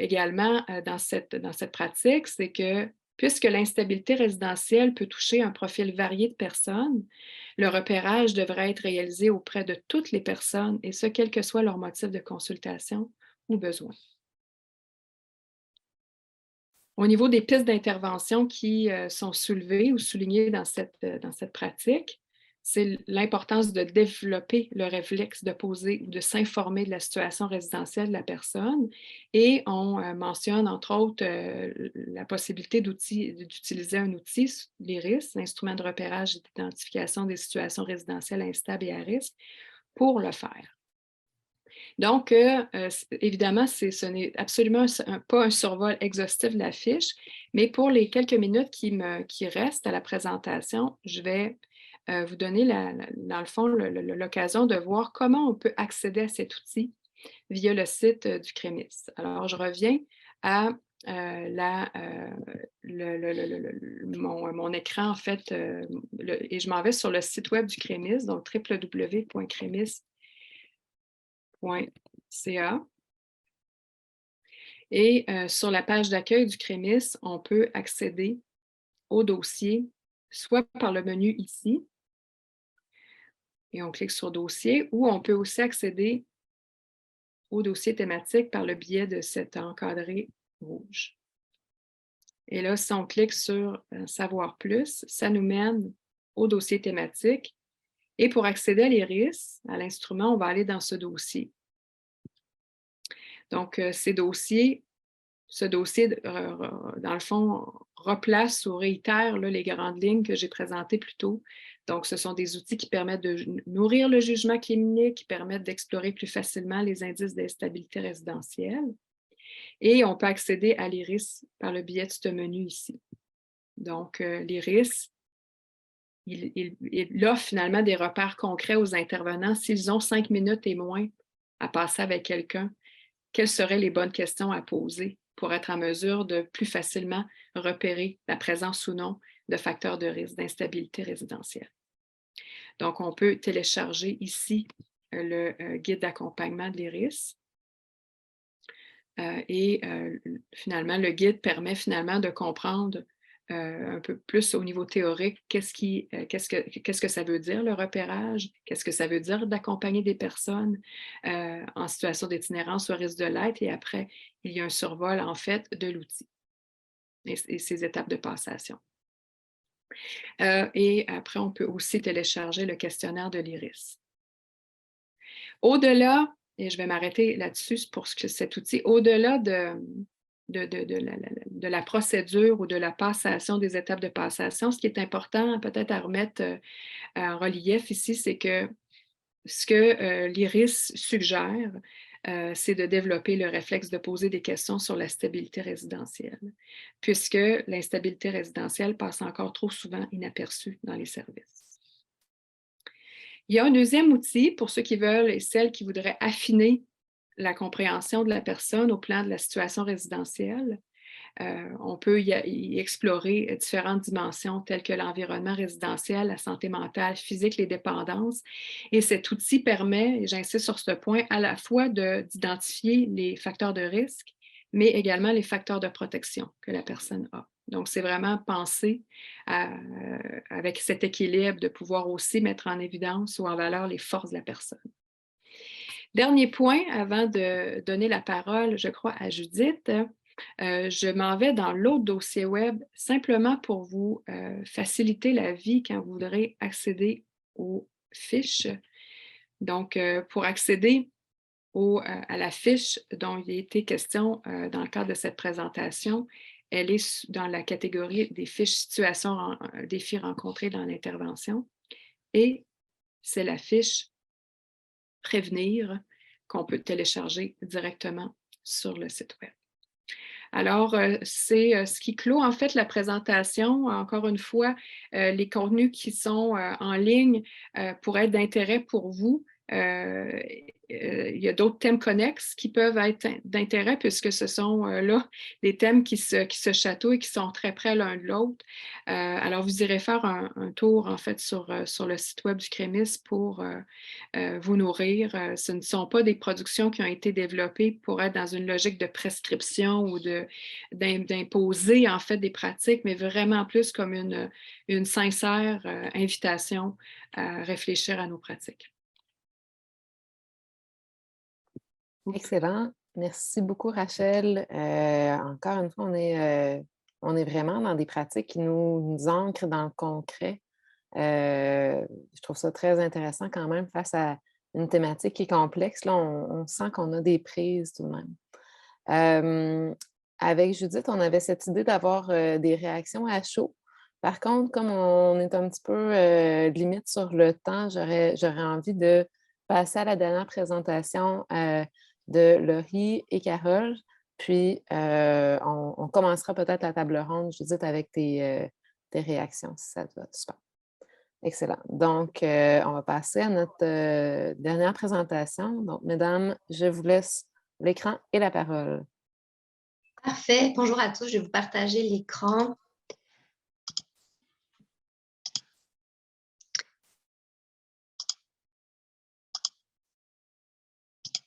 également dans cette pratique, c'est que puisque l'instabilité résidentielle peut toucher un profil varié de personnes, le repérage devrait être réalisé auprès de toutes les personnes, et ce, quel que soit leur motif de consultation ou besoin. Au niveau des pistes d'intervention qui sont soulevées ou soulignées dans cette pratique, c'est l'importance de développer le réflexe de poser ou de s'informer de la situation résidentielle de la personne. Et on mentionne, entre autres, la possibilité d'utiliser un outil, l'IRIS, l'instrument de repérage et d'identification des situations résidentielles instables et à risque, pour le faire. Donc, évidemment, ce n'est absolument pas un survol exhaustif de la fiche, mais pour les quelques minutes qui restent à la présentation, je vais vous donner, dans le fond, l'occasion de voir comment on peut accéder à cet outil via le site du CREMIS. Alors, je reviens à mon écran, en fait, et je m'en vais sur le site web du CREMIS, donc www.cremis.ca. Et sur la page d'accueil du CREMIS, on peut accéder au dossier, soit par le menu ici, et on clique sur Dossier, ou on peut aussi accéder au dossier thématique par le biais de cet encadré rouge. Et là, si on clique sur Savoir plus, ça nous mène au dossier thématique. Et pour accéder à l'IRIS, à l'instrument, on va aller dans ce dossier. Donc, ce dossier, dans le fond, replace ou réitère là, les grandes lignes que j'ai présentées plus tôt. Donc, ce sont des outils qui permettent de nourrir le jugement clinique, qui permettent d'explorer plus facilement les indices d'instabilité résidentielle. Et on peut accéder à l'IRIS par le biais de ce menu ici. Donc, l'IRIS, il offre finalement des repères concrets aux intervenants. S'ils ont 5 minutes et moins à passer avec quelqu'un, quelles seraient les bonnes questions à poser pour être en mesure de plus facilement repérer la présence ou non de facteurs de risque d'instabilité résidentielle. Donc, on peut télécharger ici le guide d'accompagnement de l'IRIS. Finalement, le guide permet finalement de comprendre un peu plus au niveau théorique qu'est-ce que ça veut dire le repérage, qu'est-ce que ça veut dire d'accompagner des personnes en situation d'itinérance ou à risque de l'être, et après, il y a un survol en fait de l'outil et ses étapes de passation. Et après, on peut aussi télécharger le questionnaire de l'IRIS. Au-delà, et je vais m'arrêter là-dessus pour cet outil, au-delà de la procédure ou de la passation, des étapes de passation. Ce qui est important peut-être à remettre en relief ici, c'est que ce que l'IRIS suggère, c'est de développer le réflexe de poser des questions sur la stabilité résidentielle, puisque l'instabilité résidentielle passe encore trop souvent inaperçue dans les services. Il y a un deuxième outil pour ceux qui veulent et celles qui voudraient affiner la compréhension de la personne au plan de la situation résidentielle. On peut y explorer différentes dimensions telles que l'environnement résidentiel, la santé mentale, physique, les dépendances. Et cet outil permet, et j'insiste sur ce point, à la fois d'identifier les facteurs de risque, mais également les facteurs de protection que la personne a. Donc, c'est vraiment penser avec cet équilibre de pouvoir aussi mettre en évidence ou en valeur les forces de la personne. Dernier point, avant de donner la parole, je crois, à Judith, je m'en vais dans l'autre dossier web simplement pour vous faciliter la vie quand vous voudrez accéder aux fiches. Donc, pour accéder à la fiche dont il a été question dans le cadre de cette présentation, elle est dans la catégorie des fiches situations, défis rencontrés dans l'intervention. Et c'est la fiche Prévenir qu'on peut télécharger directement sur le site web. Alors, c'est ce qui clôt en fait la présentation. Encore une fois, les contenus qui sont en ligne pourraient être d'intérêt pour vous. Il y a d'autres thèmes connexes qui peuvent être d'intérêt puisque ce sont là des thèmes qui se chatouillent et qui sont très près l'un de l'autre. Alors, vous irez faire un tour en fait sur le site web du CREMIS pour vous nourrir. Ce ne sont pas des productions qui ont été développées pour être dans une logique de prescription ou d'imposer en fait des pratiques, mais vraiment plus comme une sincère invitation à réfléchir à nos pratiques. Excellent. Merci beaucoup, Rachel. Encore une fois, on est vraiment dans des pratiques qui nous ancrent dans le concret. Je trouve ça très intéressant quand même face à une thématique qui est complexe. Là, on sent qu'on a des prises tout de même. Avec Judith, on avait cette idée d'avoir des réactions à chaud. Par contre, comme on est un petit peu limite sur le temps, j'aurais envie de passer à la dernière présentation de Laurie et Carole. Puis, on commencera peut-être la table ronde, Judith, avec tes réactions, si ça te va. Super. Excellent. Donc, on va passer à notre dernière présentation. Donc, mesdames, je vous laisse l'écran et la parole. Parfait. Bonjour à tous. Je vais vous partager l'écran.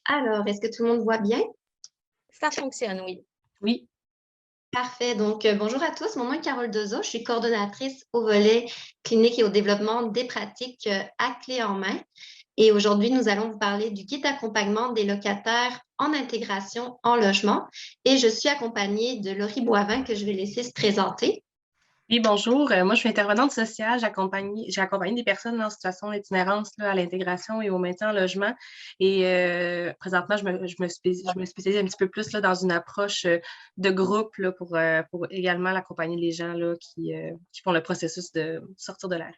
Alors, est-ce que tout le monde voit bien? Ça fonctionne, oui. Oui. Parfait. Donc, bonjour à tous. Mon nom est Carole Dezo. Je suis coordonnatrice au volet clinique et au développement des pratiques à clé en main. Et aujourd'hui, nous allons vous parler du guide d'accompagnement des locataires en intégration en logement. Et je suis accompagnée de Laurie Boivin que je vais laisser se présenter. Oui, bonjour. Moi, je suis intervenante sociale. J'ai accompagné des personnes en situation d'itinérance à l'intégration et au maintien en logement. Et présentement, je me spécialise un petit peu plus là, dans une approche de groupe là, pour également accompagner les gens là, qui font le processus de sortir de la rue.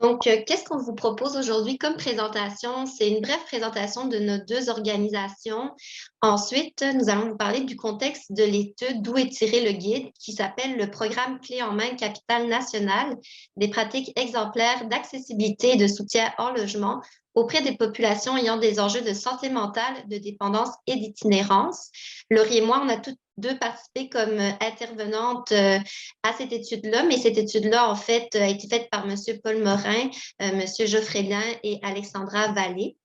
Donc, qu'est-ce qu'on vous propose aujourd'hui comme présentation? C'est une brève présentation de nos deux organisations. Ensuite, nous allons vous parler du contexte de l'étude d'où est tiré le guide qui s'appelle le programme Clé en main Capitale nationale des pratiques exemplaires d'accessibilité et de soutien hors logement auprès des populations ayant des enjeux de santé mentale, de dépendance et d'itinérance. Laurie et moi, on a toutes deux participé comme intervenantes à cette étude-là, mais cette étude-là, en fait, a été faite par M. Paul Morin, M. Geoffrey Lien et Alexandra Vallée.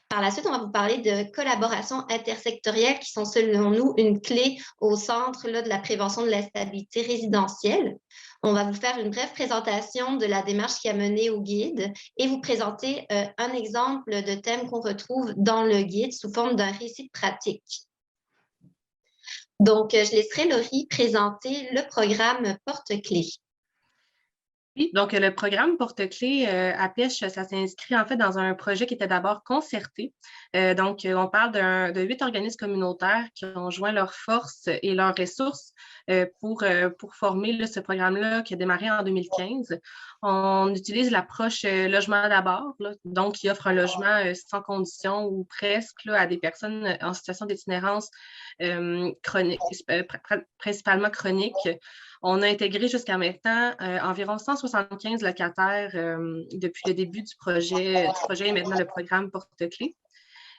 Par la suite, on va vous parler de collaborations intersectorielles qui sont, selon nous, une clé au centre là, de la prévention de l'instabilité résidentielle. On va vous faire une brève présentation de la démarche qui a mené au guide et vous présenter un exemple de thème qu'on retrouve dans le guide sous forme d'un récit de pratique. Donc, je laisserai Laurie présenter le programme Porte-Clés. Oui, donc le programme Porte-Clés à Pêche, ça s'inscrit en fait dans un projet qui était d'abord concerté. Donc, on parle de 8 organismes communautaires qui ont joint leurs forces et leurs ressources pour former là, ce programme-là qui a démarré en 2015. On utilise l'approche logement d'abord, là, donc qui offre un logement sans condition ou presque là, à des personnes en situation d'itinérance chronique, principalement chronique. On a intégré jusqu'à maintenant environ 175 locataires depuis le début du projet et maintenant le programme Porte-Clés.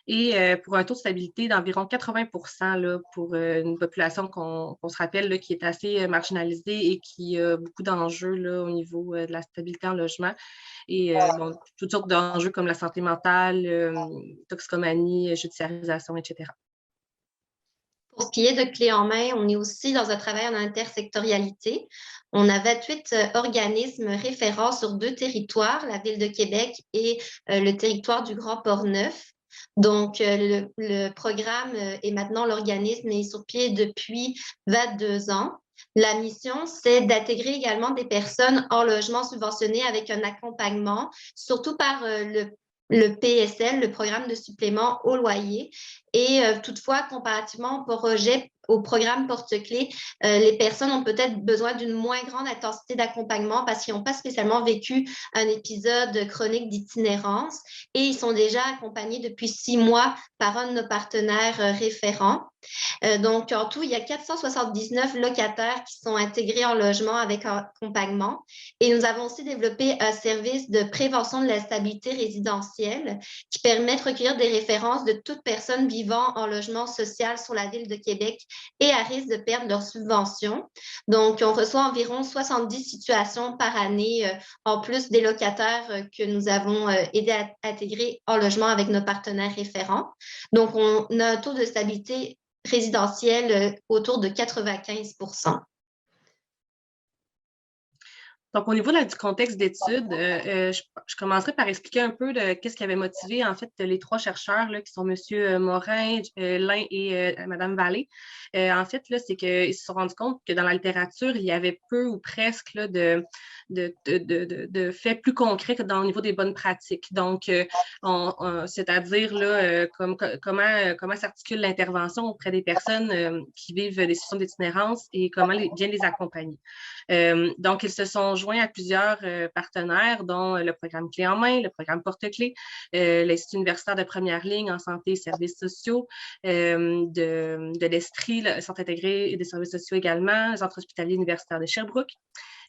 Et pour un taux de stabilité d'environ 80 là, pour une population qu'on se rappelle là, qui est assez marginalisée et qui a beaucoup d'enjeux là, au niveau de la stabilité en logement. Et bon, toutes sortes d'enjeux comme la santé mentale, toxicomanie, judiciarisation, etc. Pour ce qui est de clés en main, on est aussi dans un travail en intersectorialité. On a 28 organismes référents sur 2 territoires, la Ville de Québec et le territoire du Grand Port-Neuf. Donc, le programme et maintenant l'organisme est sur pied depuis 22 ans. La mission, c'est d'intégrer également des personnes en logement subventionné avec un accompagnement, surtout par le PSL, le programme de supplément au loyer. Et toutefois, comparativement au programme Porte-Clés, les personnes ont peut-être besoin d'une moins grande intensité d'accompagnement parce qu'ils n'ont pas spécialement vécu un épisode chronique d'itinérance et ils sont déjà accompagnés depuis 6 mois par un de nos partenaires référents. Donc, en tout, il y a 479 locataires qui sont intégrés en logement avec accompagnement. Et nous avons aussi développé un service de prévention de l'instabilité résidentielle qui permet de recueillir des références de toute personne vivant en logement social sur la Ville de Québec et à risque de perdre leur subvention. Donc, on reçoit environ 70 situations par année, en plus des locataires que nous avons aidé à intégrer en logement avec nos partenaires référents. Donc, on a un taux de stabilité résidentielle autour de 95 %. Donc, au niveau du contexte d'études, je commencerai par expliquer un peu qu'est-ce qui avait motivé en fait les 3 chercheurs là, qui sont M. Morin, Lin et Mme Vallée. En fait, là, c'est qu'ils se sont rendus compte que dans la littérature, il y avait peu ou presque là, de faits plus concrets que au niveau des bonnes pratiques. Donc, c'est-à-dire là, comment s'articule l'intervention auprès des personnes qui vivent des situations d'itinérance et comment bien les accompagner. Donc, ils se sont joints à plusieurs partenaires, dont le programme Clés en main, le programme Porte-Clés, l'Institut universitaire de première ligne en santé et services sociaux, de l'Estrie, le Centre intégré et des services sociaux également, le Centre hospitalier universitaire de Sherbrooke.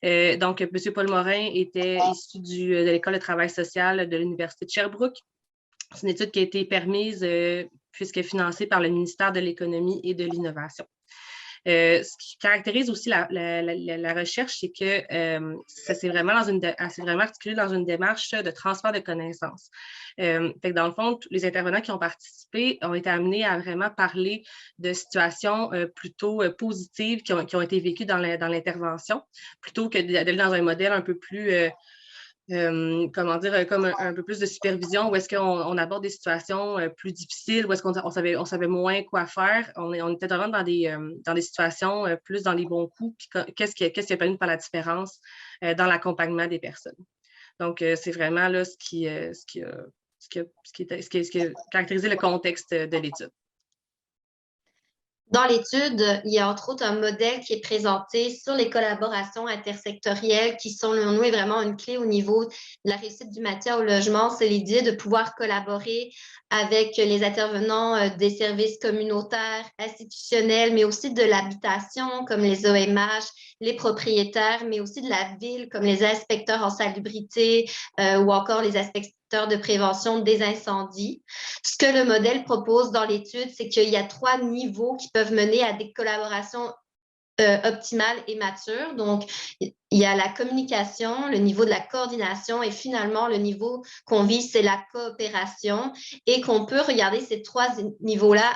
Donc, M. Paul Morin était issu de l'École de travail social de l'Université de Sherbrooke. C'est une étude qui a été permise puisqu'elle est financée par le ministère de l'Économie et de l'Innovation. Ce qui caractérise aussi la recherche, c'est que ça s'est vraiment articulé dans une démarche de transfert de connaissances. Fait que dans le fond, les intervenants qui ont participé ont été amenés à vraiment parler de situations plutôt positives qui ont été vécues dans l'intervention, plutôt que d'aller dans un modèle un peu plus comme un peu plus de supervision, où est-ce qu'on aborde des situations plus difficiles, où est-ce qu'on savait moins quoi faire. On était vraiment dans des situations plus dans les bons coups, puis qu'est-ce qui a permis par la différence dans l'accompagnement des personnes. Donc, c'est vraiment là ce qui a caractérisé le contexte de l'étude. Dans l'étude, il y a entre autres un modèle qui est présenté sur les collaborations intersectorielles qui sont, selon nous, vraiment une clé au niveau de la réussite du matière au logement. C'est l'idée de pouvoir collaborer avec les intervenants des services communautaires, institutionnels, mais aussi de l'habitation, comme les OMH, les propriétaires, mais aussi de la ville, comme les inspecteurs en salubrité ou encore les inspecteurs de prévention des incendies. Ce que le modèle propose dans l'étude, c'est qu'il y a 3 niveaux qui peuvent mener à des collaborations optimales et matures. Donc, il y a la communication, le niveau de la coordination et finalement, le niveau qu'on vise, c'est la coopération et qu'on peut regarder ces 3 niveaux-là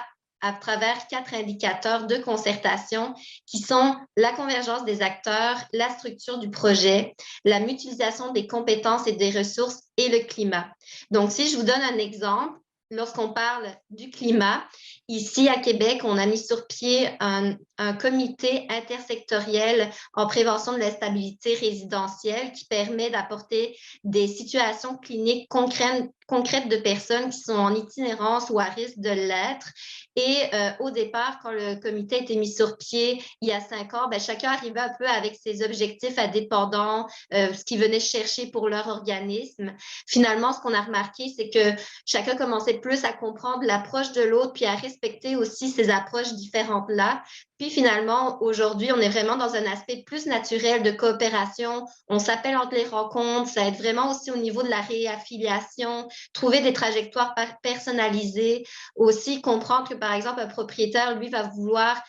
à travers 4 indicateurs de concertation qui sont la convergence des acteurs, la structure du projet, la mutualisation des compétences et des ressources et le climat. Donc, si je vous donne un exemple, lorsqu'on parle du climat, ici à Québec, on a mis sur pied un un comité intersectoriel en prévention de l'instabilité résidentielle qui permet d'apporter des situations cliniques concrètes de personnes qui sont en itinérance ou à risque de l'être. Et au départ, quand le comité a été mis sur pied il y a 5 ans, chacun arrivait un peu avec ses objectifs indépendants, ce qu'ils venaient chercher pour leur organisme. Finalement, ce qu'on a remarqué, c'est que chacun commençait plus à comprendre l'approche de l'autre, puis à respecter aussi ces approches différentes-là. Puis finalement, aujourd'hui, on est vraiment dans un aspect plus naturel de coopération. On s'appelle entre les rencontres, ça aide vraiment aussi au niveau de la réaffiliation, trouver des trajectoires personnalisées, aussi comprendre que, par exemple, un propriétaire, lui, va vouloir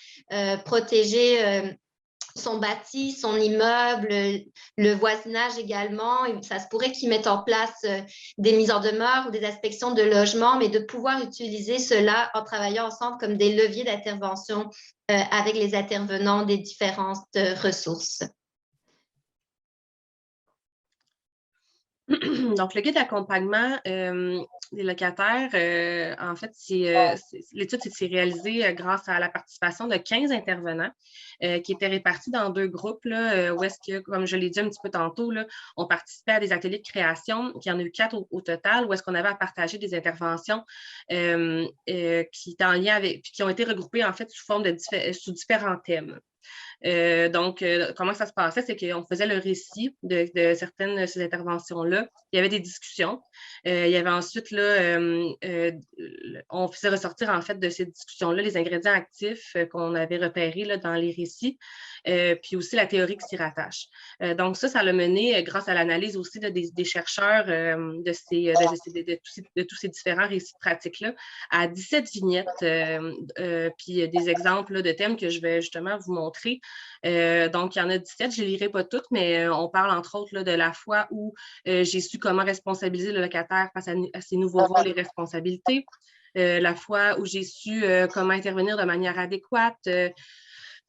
protéger son bâti, son immeuble, le voisinage également. Et ça se pourrait qu'ils mettent en place des mises en demeure ou des inspections de logement, mais de pouvoir utiliser cela en travaillant ensemble comme des leviers d'intervention avec les intervenants des différentes ressources. Donc, le guide d'accompagnement des locataires, en fait, l'étude s'est réalisée grâce à la participation de 15 intervenants qui étaient répartis dans 2 groupes, là, où est-ce que, comme je l'ai dit un petit peu tantôt, là, on participait à des ateliers de création, qu'il y en a eu 4 au total, où est-ce qu'on avait à partager des interventions qui étaient en lien avec, puis qui ont été regroupées, en fait, sous forme sous différents thèmes. Donc, comment ça se passait, c'est qu'on faisait le récit de certaines de ces interventions-là. Il y avait des discussions. Il y avait ensuite, là, on faisait ressortir, en fait, de ces discussions-là les ingrédients actifs qu'on avait repérés là, dans les récits, puis aussi la théorie qui s'y rattache. Donc, ça l'a mené, grâce à l'analyse aussi là, des chercheurs de tous ces différents récits pratiques-là, à 17 vignettes, puis des exemples là, de thèmes que je vais justement vous montrer. Donc, il y en a 17, je ne les lirai pas toutes, mais on parle entre autres là, de la fois où j'ai su comment responsabiliser le locataire face à ses nouveaux rôles et responsabilités, la fois où j'ai su comment intervenir de manière adéquate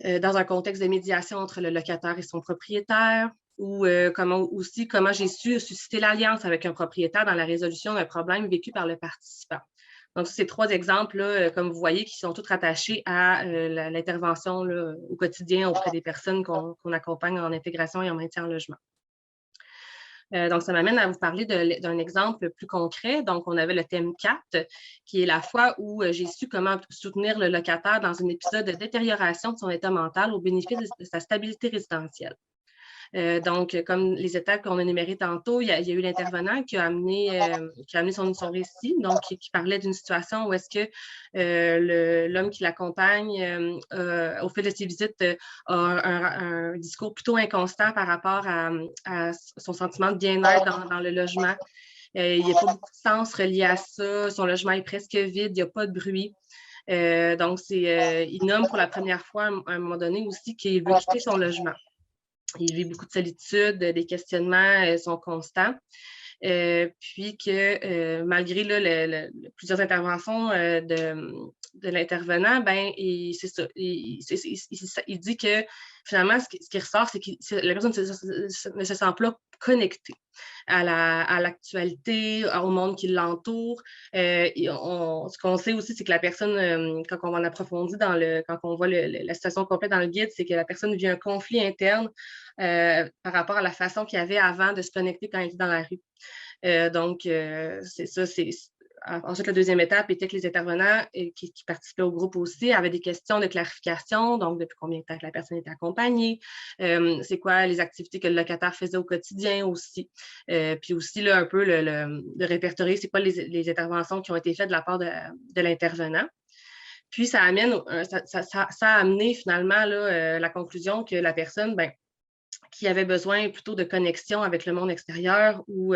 dans un contexte de médiation entre le locataire et son propriétaire, ou comment j'ai su susciter l'alliance avec un propriétaire dans la résolution d'un problème vécu par le participant. Donc, ces 3 exemples, là, comme vous voyez, qui sont tous rattachés à l'intervention au quotidien auprès des personnes qu'on accompagne en intégration et en maintien en logement. Donc, ça m'amène à vous parler d'un exemple plus concret. Donc, on avait le thème 4, qui est la fois où j'ai su comment soutenir le locataire dans un épisode de détérioration de son état mental au bénéfice de sa stabilité résidentielle. Donc, comme les étapes qu'on a énumérées tantôt, il y a eu l'intervenant qui a amené son récit, donc qui parlait d'une situation où est-ce que l'homme qui l'accompagne au fil de ses visites a un discours plutôt inconstant par rapport à son sentiment de bien-être dans le logement. Il n'y a pas beaucoup de sens relié à ça. Son logement est presque vide, il n'y a pas de bruit. Donc, il nomme pour la première fois à un moment donné aussi qu'il veut quitter son logement. Il vit beaucoup de solitude, des questionnements sont constants. Puis que malgré là, plusieurs interventions de l'intervenant, c'est ça. Il dit que finalement, ce qui ressort, c'est que la personne ne se sent pas connectée à l'actualité, au monde qui l'entoure. Ce qu'on sait aussi, c'est que la personne, quand on en approfondit, quand on voit la situation complète dans le guide, c'est que la personne vit un conflit interne par rapport à la façon qu'il y avait avant de se connecter quand il était dans la rue. Donc, c'est ça. Ensuite, la deuxième étape était que les intervenants qui participaient au groupe aussi avaient des questions de clarification, donc depuis combien de temps que la personne était accompagnée, c'est quoi les activités que le locataire faisait au quotidien aussi, puis aussi là, un peu de répertorier c'est quoi les interventions qui ont été faites de la part de l'intervenant. Puis ça a amené finalement là, la conclusion que la personne, qui avait besoin plutôt de connexion avec le monde extérieur ou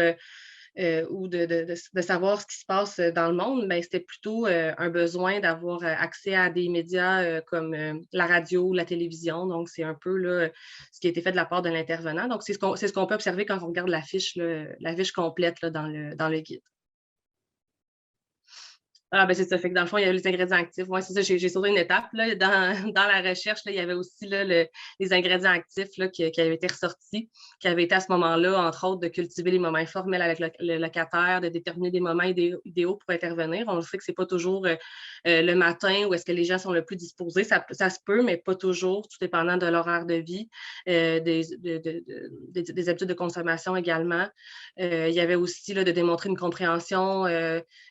de savoir ce qui se passe dans le monde, c'était plutôt un besoin d'avoir accès à des médias comme la radio ou la télévision. Donc, c'est un peu là, ce qui a été fait de la part de l'intervenant. Donc, c'est ce qu'on peut observer quand on regarde la fiche complète là, dans le guide. Ah, ben c'est ça. Fait que dans le fond, il y a les ingrédients actifs. Oui, c'est ça. J'ai sauté une étape. Là, dans la recherche, là, il y avait aussi là, les ingrédients actifs là, qui avaient été ressortis, qui avaient été à ce moment-là, entre autres, de cultiver les moments informels avec le locataire, de déterminer des moments idéaux pour intervenir. On sait que c'est pas toujours le matin où est-ce que les gens sont le plus disposés. Ça se peut, mais pas toujours, tout dépendant de l'horaire de vie, des habitudes de consommation également. Il y avait aussi là, de démontrer une compréhension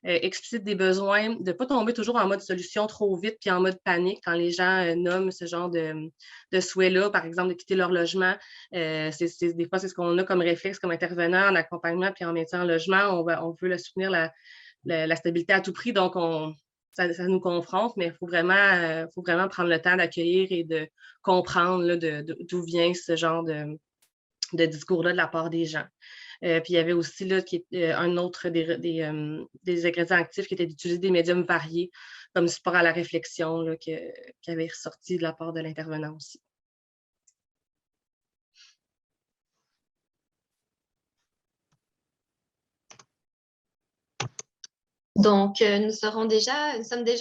explicite des besoins, de ne pas tomber toujours en mode solution trop vite puis en mode panique quand les gens nomment ce genre de souhait-là, par exemple, de quitter leur logement. Des fois, c'est ce qu'on a comme réflexe, comme intervenant en accompagnement puis en maintien en logement. On veut le soutenir la stabilité à tout prix, donc ça nous confronte, mais il faut vraiment prendre le temps d'accueillir et de comprendre là, d'où vient ce genre de discours-là de la part des gens. Puis il y avait aussi là, un autre des ingrédients actifs qui était d'utiliser des médiums variés comme support à la réflexion là, qui avait ressorti de la part de l'intervenant aussi. Donc, nous sommes déjà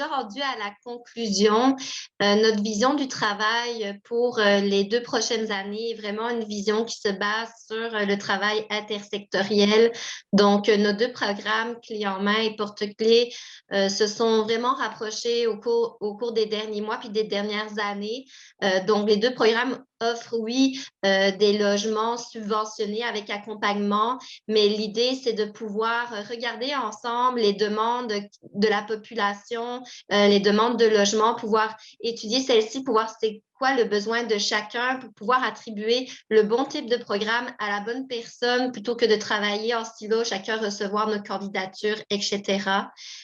rendus à la conclusion. Notre vision du travail pour les 2 prochaines années est vraiment une vision qui se base sur le travail intersectoriel. Donc, nos 2 programmes Clés en main et Porte-clés se sont vraiment rapprochés au cours des derniers mois puis des dernières années. Donc, les 2 programmes offrent, oui, des logements subventionnés avec accompagnement, mais l'idée, c'est de pouvoir regarder ensemble les demandes de la population, les demandes de logement, pouvoir étudier celles-ci, pour voir c'est quoi le besoin de chacun pour pouvoir attribuer le bon type de programme à la bonne personne plutôt que de travailler en silo, chacun recevoir nos candidatures, etc.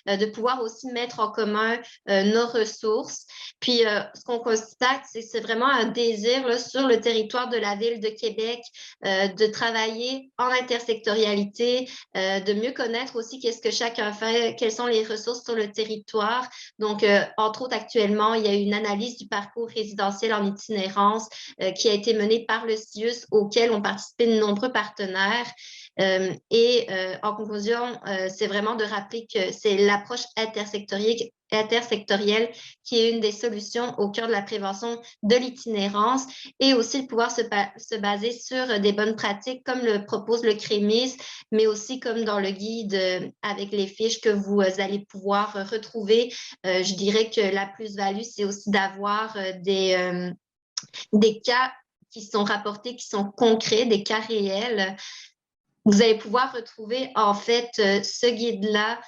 De pouvoir aussi mettre en commun nos ressources. Puis, ce qu'on constate, c'est vraiment un désir là, sur le territoire de la Ville de Québec de travailler en intersectorialité, de mieux connaître aussi qu'est-ce que chacun fait, quelles sont les ressources sur le territoire. Donc, entre autres, actuellement, il y a une analyse du parcours résidentiel en itinérance qui a été menée par le CIUS, auquel ont participé de nombreux partenaires. En conclusion, c'est vraiment de rappeler que c'est l'approche intersectorielle qui est une des solutions au cœur de la prévention de l'itinérance, et aussi de pouvoir se baser sur des bonnes pratiques comme le propose le CREMIS, mais aussi comme dans le guide avec les fiches que vous allez pouvoir retrouver. Je dirais que la plus-value, c'est aussi d'avoir des cas qui sont rapportés, qui sont concrets, des cas réels. Vous allez pouvoir retrouver en fait ce guide-là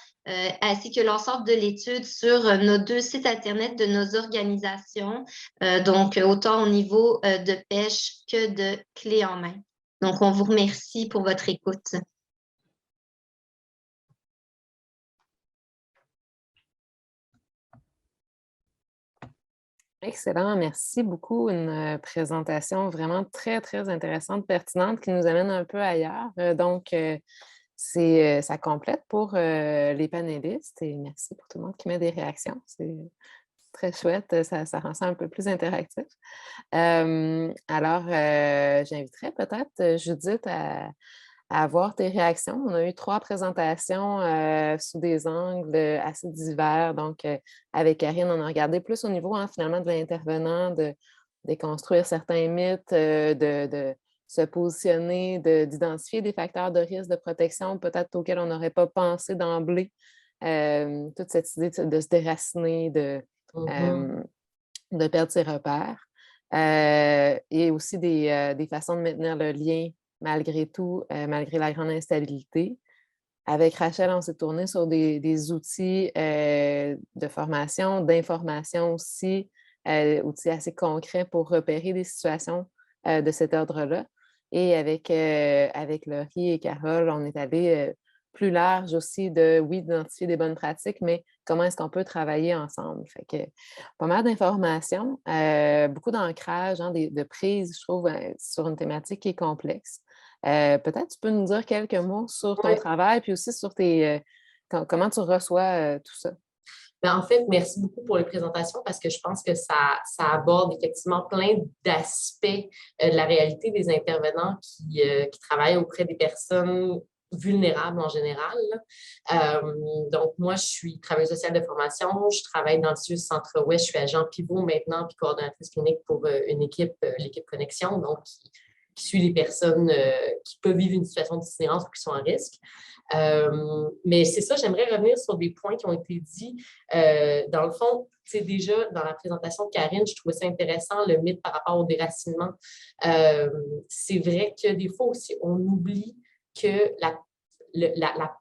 ainsi que l'ensemble de l'étude sur nos 2 sites Internet de nos organisations, donc autant au niveau de pêche que de Clés en main. Donc, on vous remercie pour votre écoute. Excellent, merci beaucoup. Une présentation vraiment très, très intéressante, pertinente, qui nous amène un peu ailleurs. Donc, ça complète pour les panélistes, et merci pour tout le monde qui met des réactions. C'est très chouette, ça rend ça un peu plus interactif. Alors, j'inviterais peut-être Judith à avoir tes réactions. On a eu 3 présentations sous des angles assez divers. Donc, avec Karine, on a regardé plus au niveau finalement de l'intervenant, de déconstruire certains mythes, de se positionner, d'identifier des facteurs de risque de protection peut-être auxquels on n'aurait pas pensé d'emblée. Toute cette idée de se déraciner, de perdre ses repères. Et aussi des façons de maintenir le lien malgré tout, malgré la grande instabilité. Avec Rachel, on s'est tourné sur des outils de formation, d'information aussi, outils assez concrets pour repérer des situations de cet ordre-là. Et avec Laurie et Carole, on est allé plus large aussi d'identifier des bonnes pratiques, mais comment est-ce qu'on peut travailler ensemble. Fait que pas mal d'informations, beaucoup d'ancrage, de prise, je trouve, sur une thématique qui est complexe. Peut-être tu peux nous dire quelques mots sur ton travail, puis aussi sur comment tu reçois tout ça. En fait, merci beaucoup pour les présentations parce que je pense que ça aborde effectivement plein d'aspects de la réalité des intervenants qui travaillent auprès des personnes vulnérables en général. Donc, moi, je suis travailleuse sociale de formation. Je travaille dans le CIUS Centre-Ouest. Je suis agent pivot maintenant, puis coordonnatrice clinique pour une équipe, l'équipe Connexion, donc qui suit les personnes qui peuvent vivre une situation d'itinérance ou qui sont en risque. Mais c'est ça, j'aimerais revenir sur des points qui ont été dits. Dans le fond, tu sais, déjà, dans la présentation de Karine, je trouvais ça intéressant, le mythe par rapport au déracinement. C'est vrai que des fois aussi, on oublie que la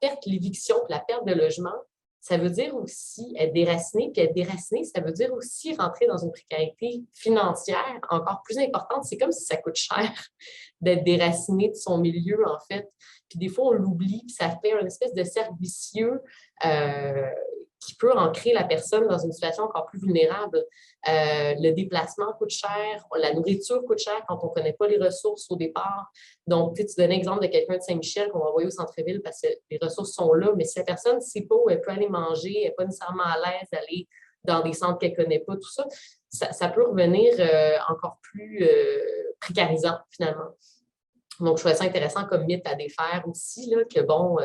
perte, l'éviction, la perte de logement, ça veut dire aussi être déraciné. Puis être déraciné, ça veut dire aussi rentrer dans une précarité financière encore plus importante. C'est comme si ça coûte cher d'être déraciné de son milieu, en fait. Puis des fois, on l'oublie, puis ça fait une espèce de cercle vicieux qui peut ancrer la personne dans une situation encore plus vulnérable. Le déplacement coûte cher, la nourriture coûte cher quand on ne connaît pas les ressources au départ. Donc, tu donnes l'exemple de quelqu'un de Saint-Michel qu'on va envoyer au centre-ville parce que les ressources sont là, mais si la personne ne sait pas où elle peut aller manger, elle n'est pas nécessairement à l'aise d'aller dans des centres qu'elle ne connaît pas, tout ça, ça peut revenir encore plus précarisant, finalement. Donc, je trouvais ça intéressant comme mythe à défaire aussi, là, que bon,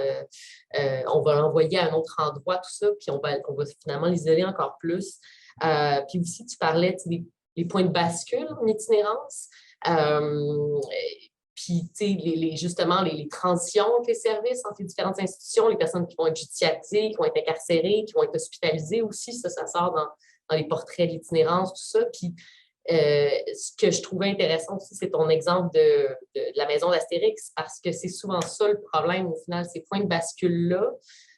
on va l'envoyer à un autre endroit, tout ça, puis on va finalement l'isoler encore plus. Puis aussi, tu parlais des points de bascule en itinérance. Puis, tu sais, justement, les transitions entre les services, entre les différentes institutions, les personnes qui vont être judiciarisées, qui vont être incarcérées, qui vont être hospitalisées aussi, ça sort dans les portraits de l'itinérance, tout ça. Puis, ce que je trouvais intéressant aussi, c'est ton exemple de la maison d'Astérix, parce que c'est souvent ça le problème, au final, ces points de bascule-là,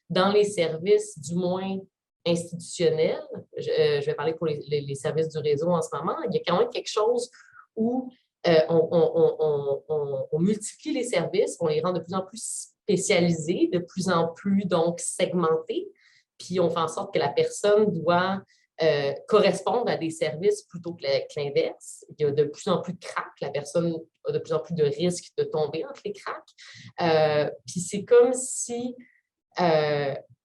dans les services, du moins institutionnels. Je vais parler pour les services du réseau en ce moment. Il y a quand même quelque chose où on multiplie les services, on les rend de plus en plus spécialisés, de plus en plus donc segmentés, puis on fait en sorte que la personne doit correspondre à des services plutôt que l'inverse. Il y a de plus en plus de cracks. La personne a de plus en plus de risques de tomber entre les cracks. Puis c'est comme si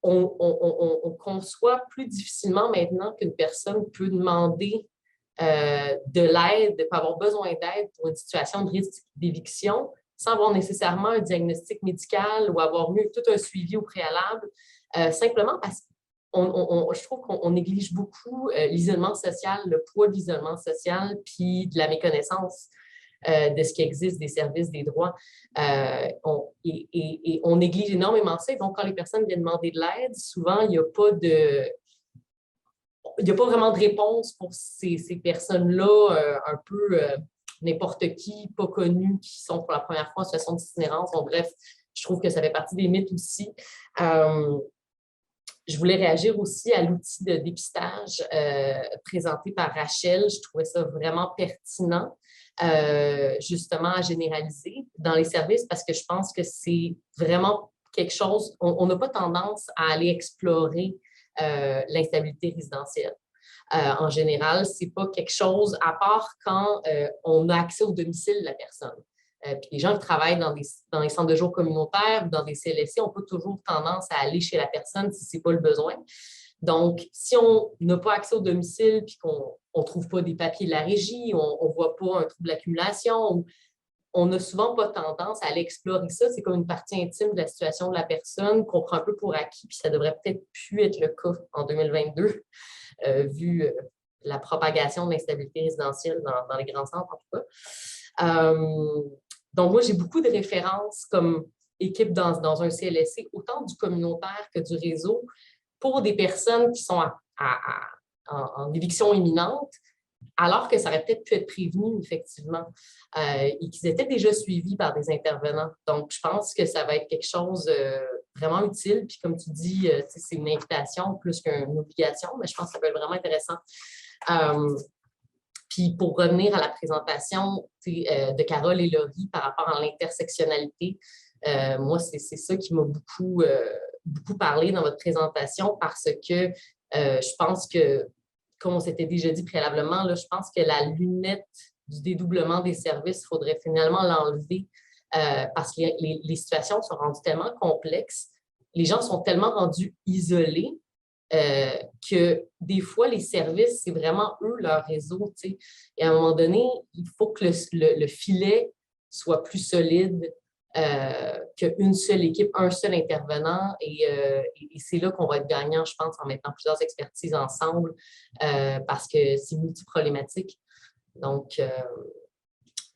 on conçoit plus difficilement maintenant qu'une personne peut demander de l'aide, peut avoir besoin d'aide pour une situation de risque d'éviction sans avoir nécessairement un diagnostic médical ou avoir eu tout un suivi au préalable, simplement parce que je trouve qu'on néglige beaucoup l'isolement social, le poids de l'isolement social, puis de la méconnaissance de ce qui existe des services, des droits. Et on néglige énormément ça. Et donc, quand les personnes viennent demander de l'aide, souvent, il n'y a pas vraiment de réponse pour ces personnes-là, un peu n'importe qui, pas connues, qui sont pour la première fois en situation d'itinérance. Donc, bref, je trouve que ça fait partie des mythes aussi. Je voulais réagir aussi à l'outil de dépistage présenté par Rachel. Je trouvais ça vraiment pertinent, justement, à généraliser dans les services parce que je pense que c'est vraiment quelque chose, on n'a pas tendance à aller explorer l'instabilité résidentielle. En général, ce n'est pas quelque chose, à part quand on a accès au domicile de la personne. Puis les gens qui travaillent dans les centres de jour communautaires ou dans des CLSC ont pas toujours tendance à aller chez la personne si ce n'est pas le besoin. Donc, si on n'a pas accès au domicile puis qu'on ne trouve pas des papiers de la régie, on ne voit pas un trouble d'accumulation, on n'a souvent pas tendance à aller explorer ça. C'est comme une partie intime de la situation de la personne qu'on prend un peu pour acquis, puis ça devrait peut-être plus être le cas en 2022, vu la propagation de l'instabilité résidentielle dans les grands centres, en tout cas. Donc, moi, j'ai beaucoup de références comme équipe dans un CLSC, autant du communautaire que du réseau, pour des personnes qui sont en éviction imminente, alors que ça aurait peut-être pu être prévenu, effectivement, et qu'ils étaient déjà suivis par des intervenants. Donc, je pense que ça va être quelque chose vraiment utile. Puis, comme tu dis, c'est une invitation plus qu'une obligation, mais je pense que ça peut être vraiment intéressant. Puis pour revenir à la présentation de Carole et Laurie par rapport à l'intersectionnalité, moi, c'est ça qui m'a beaucoup parlé dans votre présentation parce que je pense que, comme on s'était déjà dit préalablement, là, je pense que la lunette du dédoublement des services, il faudrait finalement l'enlever parce que les situations sont rendues tellement complexes, les gens sont tellement rendus isolés que des fois, les services, c'est vraiment eux, leur réseau. T'sais. Et à un moment donné, il faut que le filet soit plus solide qu'une seule équipe, un seul intervenant. Et c'est là qu'on va être gagnant, je pense, en mettant plusieurs expertises ensemble parce que c'est multiproblématique. Donc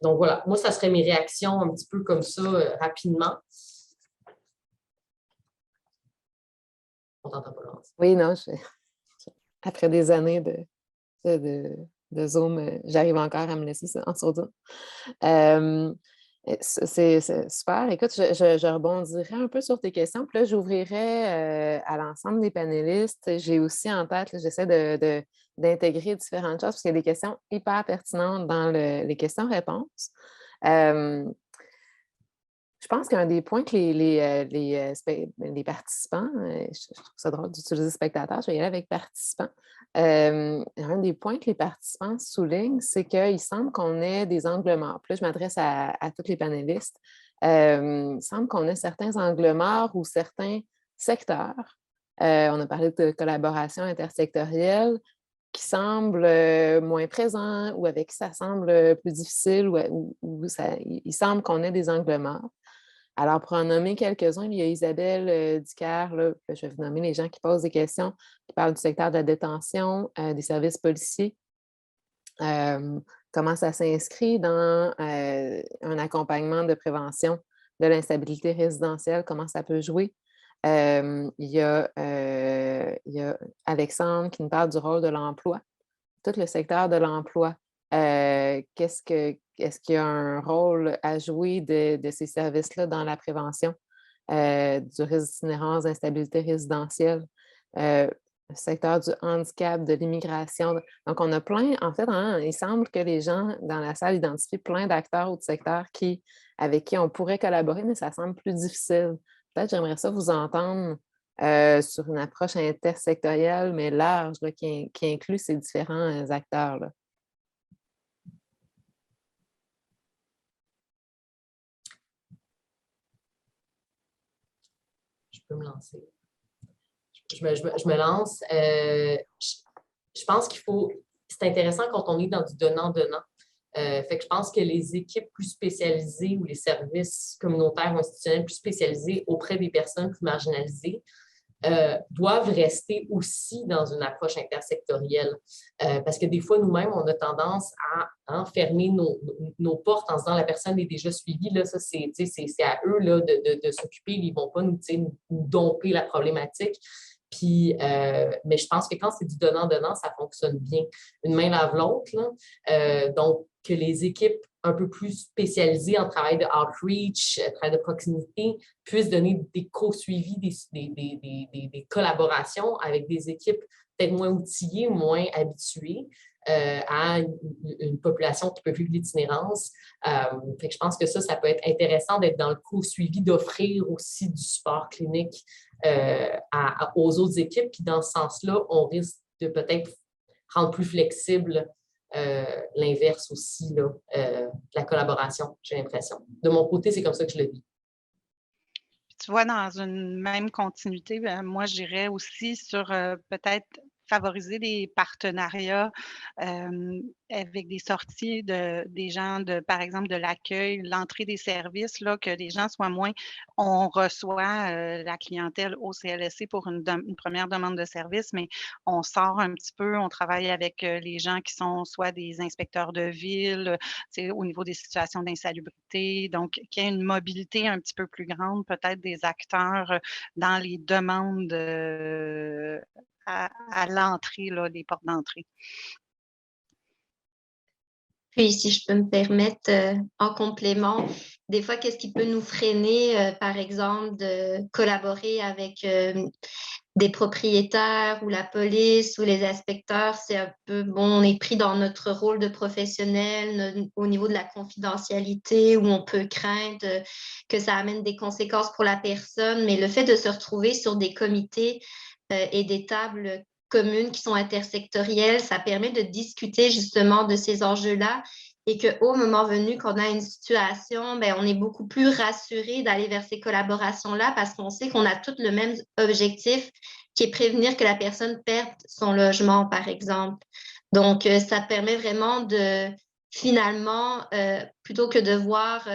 voilà, moi, ça serait mes réactions un petit peu comme ça, rapidement. On t'entend pas, Laurence. Oui, non, après des années de Zoom, j'arrive encore à me laisser en sourdine. C'est super. Écoute, je rebondirai un peu sur tes questions. Puis là, j'ouvrirai à l'ensemble des panélistes. J'ai aussi en tête, j'essaie d'intégrer différentes choses parce qu'il y a des questions hyper pertinentes dans les questions-réponses. Je pense qu'un des points que les participants, je trouve ça drôle d'utiliser spectateurs, je vais y aller avec participants. Un des points que les participants soulignent, c'est qu'il semble qu'on ait des angles morts. Puis là, je m'adresse à tous les panélistes. Il semble qu'on ait certains angles morts ou certains secteurs. On a parlé de collaboration intersectorielle qui semblent moins présents ou avec qui ça semble plus difficile ou il semble qu'on ait des angles morts. Alors, pour en nommer quelques-uns, il y a Isabelle Dicker, là, je vais vous nommer les gens qui posent des questions, qui parlent du secteur de la détention, des services policiers, comment ça s'inscrit dans un accompagnement de prévention de l'instabilité résidentielle, comment ça peut jouer. Il y a Alexandre qui nous parle du rôle de l'emploi, tout le secteur de l'emploi. Est-ce qu'il y a un rôle à jouer de ces services-là dans la prévention du risque d'itinérance, d'instabilité résidentielle, le secteur du handicap, de l'immigration. Donc, on a plein, en fait, il semble que les gens dans la salle identifient plein d'acteurs ou de secteurs avec qui on pourrait collaborer, mais ça semble plus difficile. Peut-être j'aimerais ça vous entendre sur une approche intersectorielle, mais large, là, qui inclut ces différents acteurs-là. Je peux me lancer. Je me lance. Je pense qu'il faut... C'est intéressant quand on est dans du donnant-donnant. Fait que je pense que les équipes plus spécialisées ou les services communautaires ou institutionnels plus spécialisés auprès des personnes plus marginalisées doivent rester aussi dans une approche intersectorielle. Parce que des fois, nous-mêmes, on a tendance à fermer nos portes en se disant la personne est déjà suivie. Là, ça, c'est à eux là, de s'occuper. Ils ne vont pas nous domper la problématique. Puis, mais je pense que quand c'est du donnant-donnant, ça fonctionne bien. Une main lave l'autre. Donc, que les équipes un peu plus spécialisées en travail de outreach, travail de proximité, puissent donner des co-suivis, des collaborations avec des équipes peut-être moins outillées, moins habituées à une population qui peut vivre l'itinérance. Fait que je pense que ça peut être intéressant d'être dans le co-suivi, d'offrir aussi du support clinique aux autres équipes. Puis dans ce sens-là, on risque de peut-être rendre plus flexible l'inverse aussi, là, la collaboration, j'ai l'impression. De mon côté, c'est comme ça que je le vis. Tu vois, dans une même continuité, moi, je dirais aussi sur peut-être favoriser des partenariats avec des sorties des gens, par exemple, de l'accueil, l'entrée des services, là, que les gens soient moins... On reçoit la clientèle au CLSC pour une première demande de service, mais on sort un petit peu, on travaille avec les gens qui sont soit des inspecteurs de ville, au niveau des situations d'insalubrité, donc qu'il y ait une mobilité un petit peu plus grande, peut-être des acteurs dans les demandes à l'entrée, les portes d'entrée. Puis, si je peux me permettre, en complément, des fois, qu'est-ce qui peut nous freiner, par exemple, de collaborer avec des propriétaires ou la police ou les inspecteurs? C'est un peu, on est pris dans notre rôle de professionnel au niveau de la confidentialité où on peut craindre que ça amène des conséquences pour la personne, mais le fait de se retrouver sur des comités et des tables communes qui sont intersectorielles, ça permet de discuter justement de ces enjeux-là et qu'au moment venu, qu'on a une situation, on est beaucoup plus rassuré d'aller vers ces collaborations-là parce qu'on sait qu'on a tous le même objectif qui est prévenir que la personne perde son logement, par exemple. Donc, ça permet vraiment de, finalement, plutôt que de voir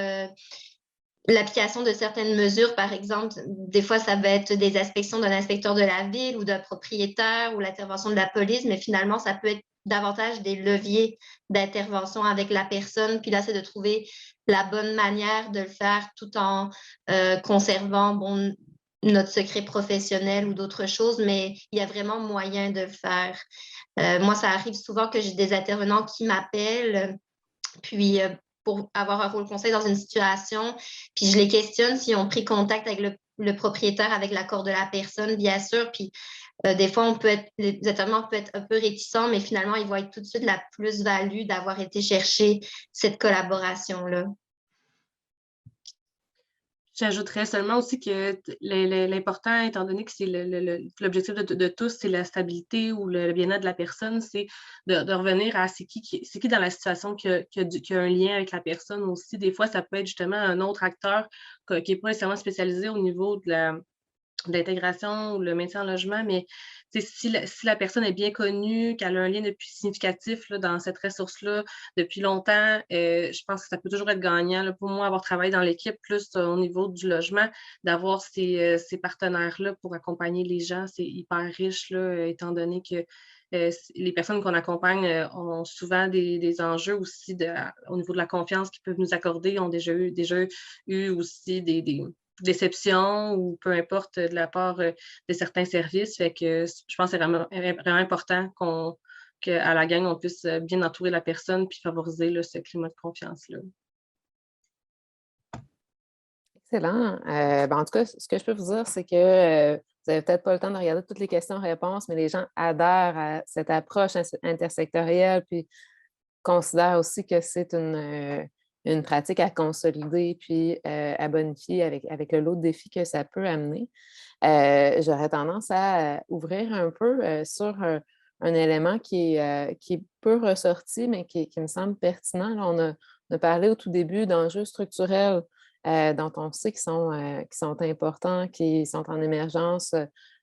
l'application de certaines mesures, par exemple, des fois, ça va être des inspections d'un inspecteur de la ville ou d'un propriétaire ou l'intervention de la police, mais finalement, ça peut être davantage des leviers d'intervention avec la personne. Puis là, c'est de trouver la bonne manière de le faire tout en conservant notre secret professionnel ou d'autres choses, mais il y a vraiment moyen de le faire. Moi, ça arrive souvent que j'ai des intervenants qui m'appellent, puis pour avoir un rôle conseil dans une situation, puis je les questionne s'ils ont pris contact avec le propriétaire avec l'accord de la personne, bien sûr, puis des fois, les intervenants peuvent être un peu réticents, mais finalement, ils voient tout de suite la plus-value d'avoir été chercher cette collaboration-là. J'ajouterais seulement aussi que l'important, étant donné que c'est l'objectif de tous, c'est la stabilité ou le bien-être de la personne, c'est de revenir à c'est qui dans la situation qui a un lien avec la personne aussi. Des fois, ça peut être justement un autre acteur qui n'est pas nécessairement spécialisé au niveau de l'intégration ou le maintien en logement, mais si la personne est bien connue, qu'elle a un lien depuis significatif là, dans cette ressource-là depuis longtemps, je pense que ça peut toujours être gagnant. Là, pour moi, avoir travaillé dans l'équipe, plus au niveau du logement, d'avoir ces partenaires-là pour accompagner les gens, c'est hyper riche, là, étant donné que les personnes qu'on accompagne ont souvent des enjeux aussi au niveau de la confiance qu'ils peuvent nous accorder, ont déjà eu aussi des déception ou peu importe de la part de certains services. Fait que je pense que c'est vraiment important qu'à la gang, on puisse bien entourer la personne puis favoriser là, ce climat de confiance-là. Excellent. En tout cas, ce que je peux vous dire, c'est que vous n'avez peut-être pas le temps de regarder toutes les questions-réponses, mais les gens adhèrent à cette approche intersectorielle, puis considèrent aussi que c'est une pratique à consolider puis à bonifier avec le lot de défis que ça peut amener. J'aurais tendance à ouvrir un peu sur un élément qui est peu ressorti, mais qui me semble pertinent. Là, on a parlé au tout début d'enjeux structurels dont on sait qu'ils sont importants, qui sont en émergence.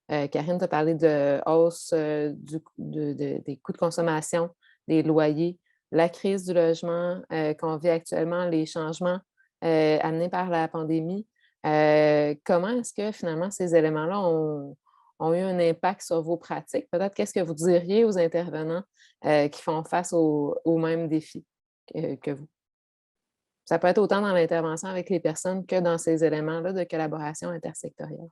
Karine t'a parlé de hausse des coûts de consommation, des loyers, la crise du logement qu'on vit actuellement, les changements amenés par la pandémie. Comment est-ce que finalement ces éléments-là ont eu un impact sur vos pratiques? Peut-être qu'est-ce que vous diriez aux intervenants qui font face aux mêmes défis que vous? Ça peut être autant dans l'intervention avec les personnes que dans ces éléments-là de collaboration intersectorielle.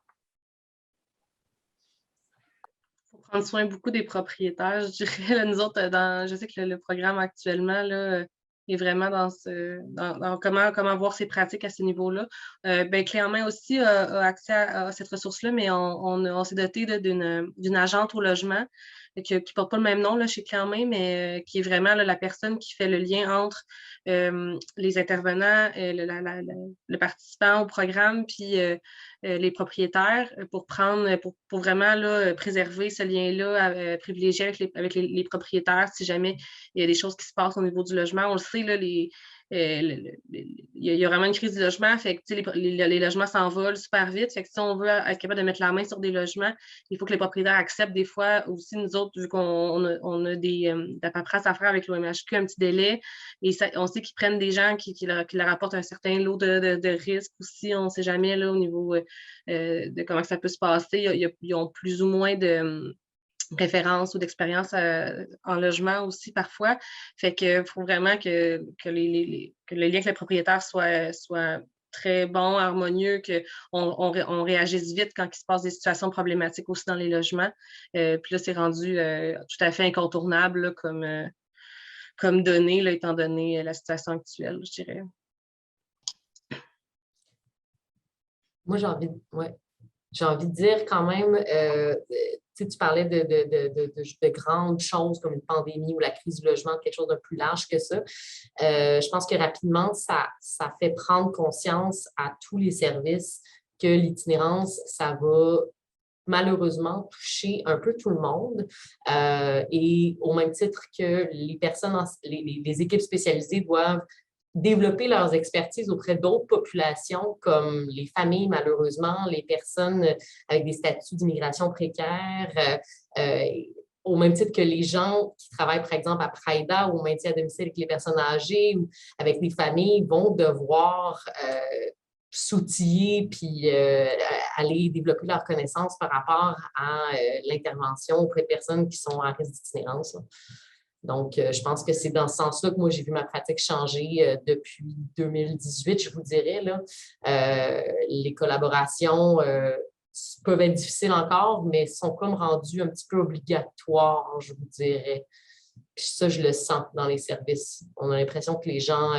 Prendre soin beaucoup des propriétaires, je dirais. Là, nous autres, je sais que le programme actuellement là, est vraiment dans comment voir ses pratiques à ce niveau-là. Clé en main aussi a accès à cette ressource-là, mais on s'est doté d'une agente au logement qui ne porte pas le même nom là, chez Clé en main, mais qui est vraiment là, la personne qui fait le lien entre les intervenants, le participant au programme, puis les propriétaires pour vraiment là, préserver ce lien-là privilégié avec les propriétaires si jamais il y a des choses qui se passent au niveau du logement. On le sait, là, il y a vraiment une crise du logement, fait que les logements s'envolent super vite. Fait que si on veut être capable de mettre la main sur des logements, il faut que les propriétaires acceptent des fois aussi, nous autres, vu qu'on a de la paperasse à faire avec l'OMHQ, un petit délai, et on sait qu'ils prennent des gens qui leur apportent un certain lot de risques aussi. On ne sait jamais là, au niveau de comment ça peut se passer. Ils ont plus ou moins de référence ou d'expérience en logement aussi parfois. Fait qu'il faut vraiment que le lien avec le propriétaire soit très bon, harmonieux, qu'on réagisse vite quand il se passe des situations problématiques aussi dans les logements. Puis là, c'est rendu tout à fait incontournable là, comme donnée, là, étant donné la situation actuelle, je dirais. Moi, j'ai envie de dire quand même, tu parlais de grandes choses comme une pandémie ou la crise du logement, quelque chose de plus large que ça. Je pense que rapidement, ça fait prendre conscience à tous les services que l'itinérance, ça va malheureusement toucher un peu tout le monde. Et au même titre que les personnes, les équipes spécialisées doivent développer leurs expertises auprès d'autres populations comme les familles, malheureusement, les personnes avec des statuts d'immigration précaires, au même titre que les gens qui travaillent, par exemple, à Praïda ou au maintien à domicile avec les personnes âgées ou avec les familles vont devoir s'outiller puis aller développer leur connaissance par rapport à l'intervention auprès de personnes qui sont en risque d'itinérance. Donc, je pense que c'est dans ce sens-là que moi, j'ai vu ma pratique changer depuis 2018, je vous dirais. Là. Les collaborations peuvent être difficiles encore, mais sont comme rendues un petit peu obligatoires, je vous dirais. Puis ça, je le sens dans les services. On a l'impression que les gens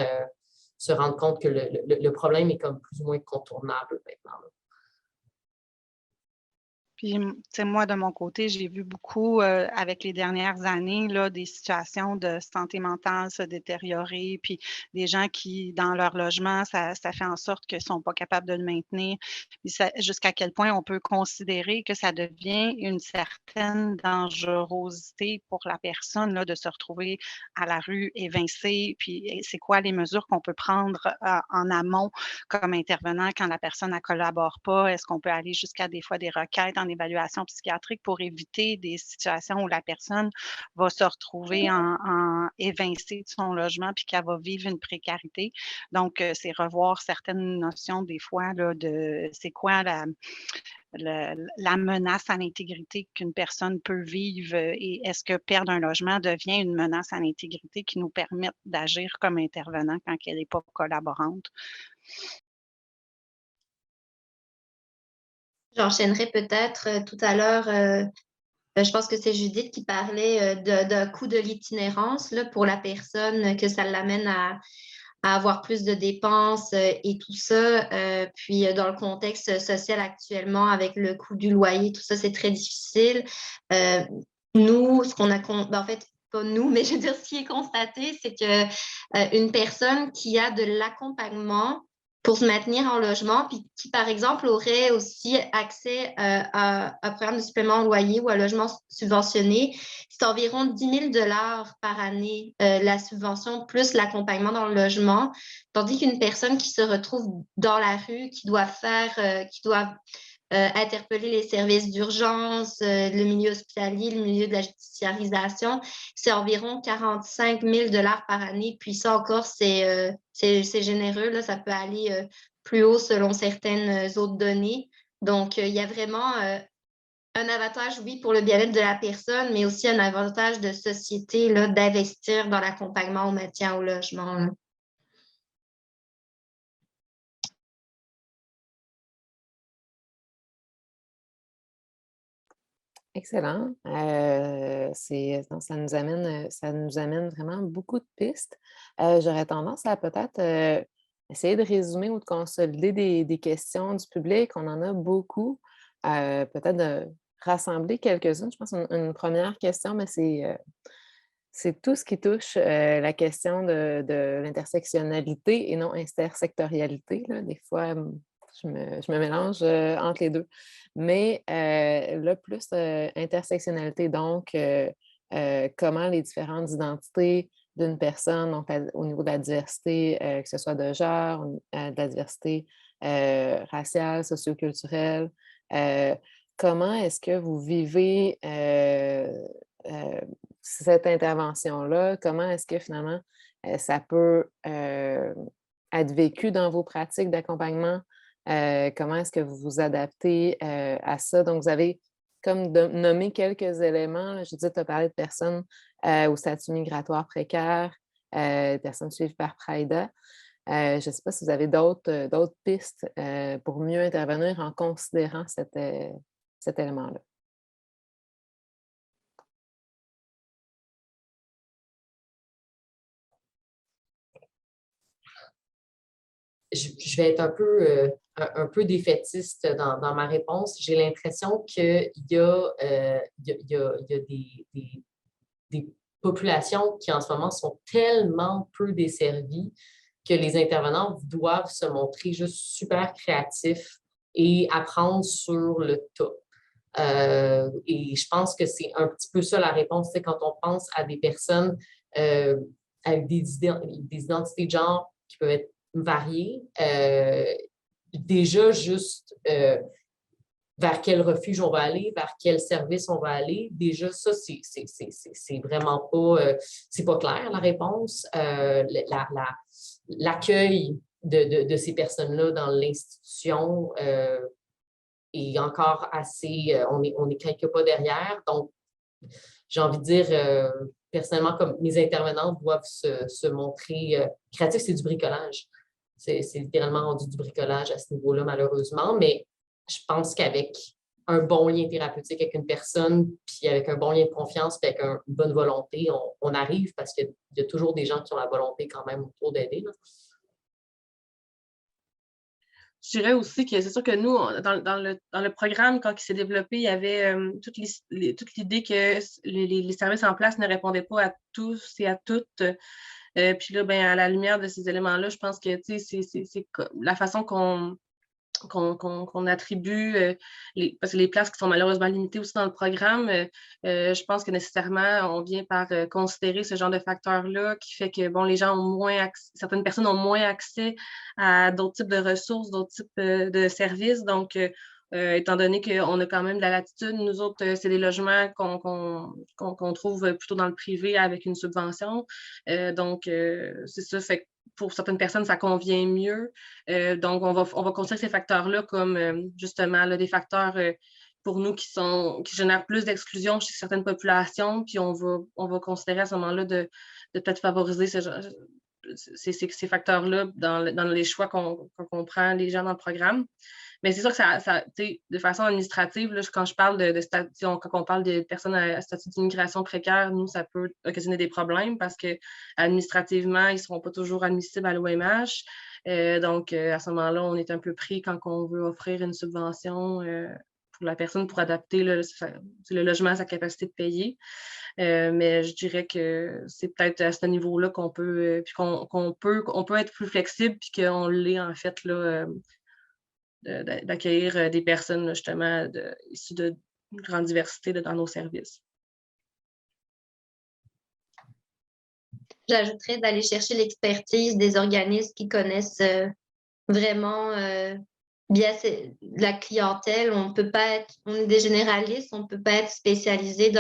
se rendent compte que le problème est comme plus ou moins contournable maintenant. Là. Puis, tu sais, moi, de mon côté, j'ai vu beaucoup avec les dernières années là, des situations de santé mentale se détériorer, puis des gens qui, dans leur logement, ça fait en sorte qu'ils ne sont pas capables de le maintenir. Puis jusqu'à quel point on peut considérer que ça devient une certaine dangerosité pour la personne là, de se retrouver à la rue évincée. Puis c'est quoi les mesures qu'on peut prendre en amont comme intervenant quand la personne ne collabore pas? Est-ce qu'on peut aller jusqu'à des fois des requêtes en évaluation psychiatrique pour éviter des situations où la personne va se retrouver en évincée de son logement puis qu'elle va vivre une précarité. Donc, c'est revoir certaines notions des fois là, de c'est quoi la menace à l'intégrité qu'une personne peut vivre et est-ce que perdre un logement devient une menace à l'intégrité qui nous permette d'agir comme intervenant quand elle n'est pas collaborante. J'enchaînerai peut-être tout à l'heure, je pense que c'est Judith qui parlait d'un coût de l'itinérance là, pour la personne, que ça l'amène à avoir plus de dépenses et tout ça. Puis dans le contexte social actuellement, avec le coût du loyer, tout ça, c'est très difficile. Nous, ce qu'on a, en fait, pas nous, mais je veux dire, ce qui est constaté, c'est que une personne qui a de l'accompagnement pour se maintenir en logement, puis qui, par exemple, aurait aussi accès à un programme de supplément au loyer ou à un logement subventionné, c'est environ 10 000 $ par année, la subvention plus l'accompagnement dans le logement, tandis qu'une personne qui se retrouve dans la rue, qui doit interpeller les services d'urgence, le milieu hospitalier, le milieu de la judiciarisation, c'est environ 45 000 $ par année. Puis ça encore, c'est généreux. Là, ça peut aller plus haut selon certaines autres données. Donc, il y a vraiment un avantage, oui, pour le bien-être de la personne, mais aussi un avantage de société là, d'investir dans l'accompagnement au maintien au logement. Là. Excellent. Ça nous amène vraiment beaucoup de pistes. J'aurais tendance à peut-être essayer de résumer ou de consolider des questions du public. On en a beaucoup. Peut-être de rassembler quelques-unes. Je pense une première question, mais c'est tout ce qui touche la question de l'intersectionnalité et non intersectorialité. Là. Des fois, je me mélange entre les deux. Mais là, plus intersectionnalité, donc comment les différentes identités d'une personne, donc au niveau de la diversité, que ce soit de genre, de la diversité raciale, socioculturelle, comment est-ce que vous vivez cette intervention-là? Comment est-ce que finalement ça peut être vécu dans vos pratiques d'accompagnement? Comment est-ce que vous vous adaptez à ça? Donc, vous avez comme nommé quelques éléments. Là. Judith a parlé de personnes au statut migratoire précaire, personnes suivies par PRAIDA. Je ne sais pas si vous avez d'autres pistes pour mieux intervenir en considérant cet élément-là. Je vais être un peu défaitiste dans ma réponse. J'ai l'impression qu'il y a des populations qui, en ce moment, sont tellement peu desservies que les intervenants doivent se montrer juste super créatifs et apprendre sur le tas. Et je pense que c'est un petit peu ça la réponse. C'est quand on pense à des personnes avec des identités de genre qui peuvent être variées, déjà juste vers quel refuge on va aller, vers quel service on va aller, déjà ça, c'est vraiment pas, c'est pas clair la réponse. L'accueil de ces personnes-là dans l'institution est encore assez, on est quelques pas derrière. Donc, j'ai envie de dire, personnellement, comme mes intervenants doivent se montrer créatifs, c'est du bricolage. C'est littéralement rendu du bricolage à ce niveau-là, malheureusement, mais je pense qu'avec un bon lien thérapeutique avec une personne, puis avec un bon lien de confiance, puis avec une bonne volonté, on arrive parce qu'il y a toujours des gens qui ont la volonté quand même autour d'aider. Je dirais aussi que c'est sûr que nous, dans le programme, quand il s'est développé, il y avait toute l'idée que les services en place ne répondaient pas à tous et à toutes. Puis là, ben, à la lumière de ces éléments-là, je pense que c'est la façon qu'on attribue, parce que les places qui sont malheureusement limitées aussi dans le programme, je pense que nécessairement, on vient par considérer ce genre de facteurs-là qui fait que, bon, les gens ont certaines personnes ont moins accès à d'autres types de ressources, d'autres types de services. Donc, étant donné qu'on a quand même de la latitude, nous autres, c'est des logements qu'on trouve plutôt dans le privé avec une subvention. Donc, c'est ça, fait que pour certaines personnes, ça convient mieux. Donc, on va considérer ces facteurs-là comme justement là, des facteurs pour nous qui génèrent plus d'exclusion chez certaines populations, puis on va considérer à ce moment-là de peut-être favoriser ces facteurs-là dans les choix qu'on prend les gens dans le programme. Mais c'est sûr que de façon administrative, là, quand je parle quand on parle de personnes à statut d'immigration précaire, nous, ça peut occasionner des problèmes parce que administrativement, ils ne seront pas toujours admissibles à l'OMH. Donc, à ce moment-là, on est un peu pris quand on veut offrir une subvention pour la personne pour adapter le logement à sa capacité de payer. Mais je dirais que c'est peut-être à ce niveau-là qu'on peut, puis qu'on peut être plus flexible, puis qu'on l'est en fait là. D'accueillir des personnes justement issues de grande diversité dans nos services. J'ajouterais d'aller chercher l'expertise des organismes qui connaissent vraiment bien la clientèle. On est des généralistes, on ne peut pas être spécialisé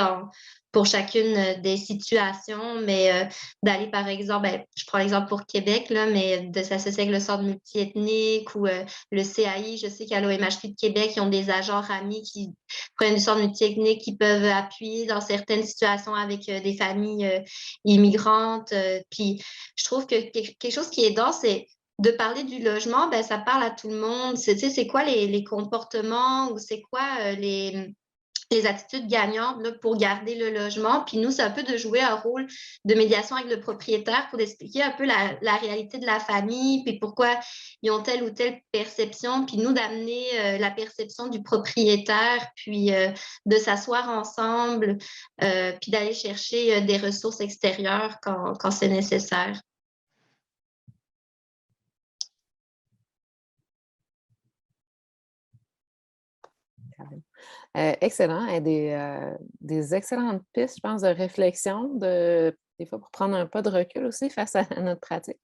pour chacune des situations, mais d'aller, par exemple, je prends l'exemple pour Québec, là, mais de s'associer avec le Centre multiethnique ou le CAI. Je sais qu'à l'OMHQ de Québec, ils ont des agents amis qui prennent du Centre multiethnique qui peuvent appuyer dans certaines situations avec des familles immigrantes. Puis je trouve que quelque chose qui est dense, c'est de parler du logement, ben, ça parle à tout le monde. C'est quoi les comportements ou c'est quoi les attitudes gagnantes là, pour garder le logement. Puis nous, c'est un peu de jouer un rôle de médiation avec le propriétaire pour expliquer un peu la réalité de la famille, puis pourquoi ils ont telle ou telle perception, puis nous, d'amener la perception du propriétaire, puis de s'asseoir ensemble, puis d'aller chercher des ressources extérieures quand c'est nécessaire. Excellent. Et des excellentes pistes, je pense, de réflexion, des fois pour prendre un pas de recul aussi face à notre pratique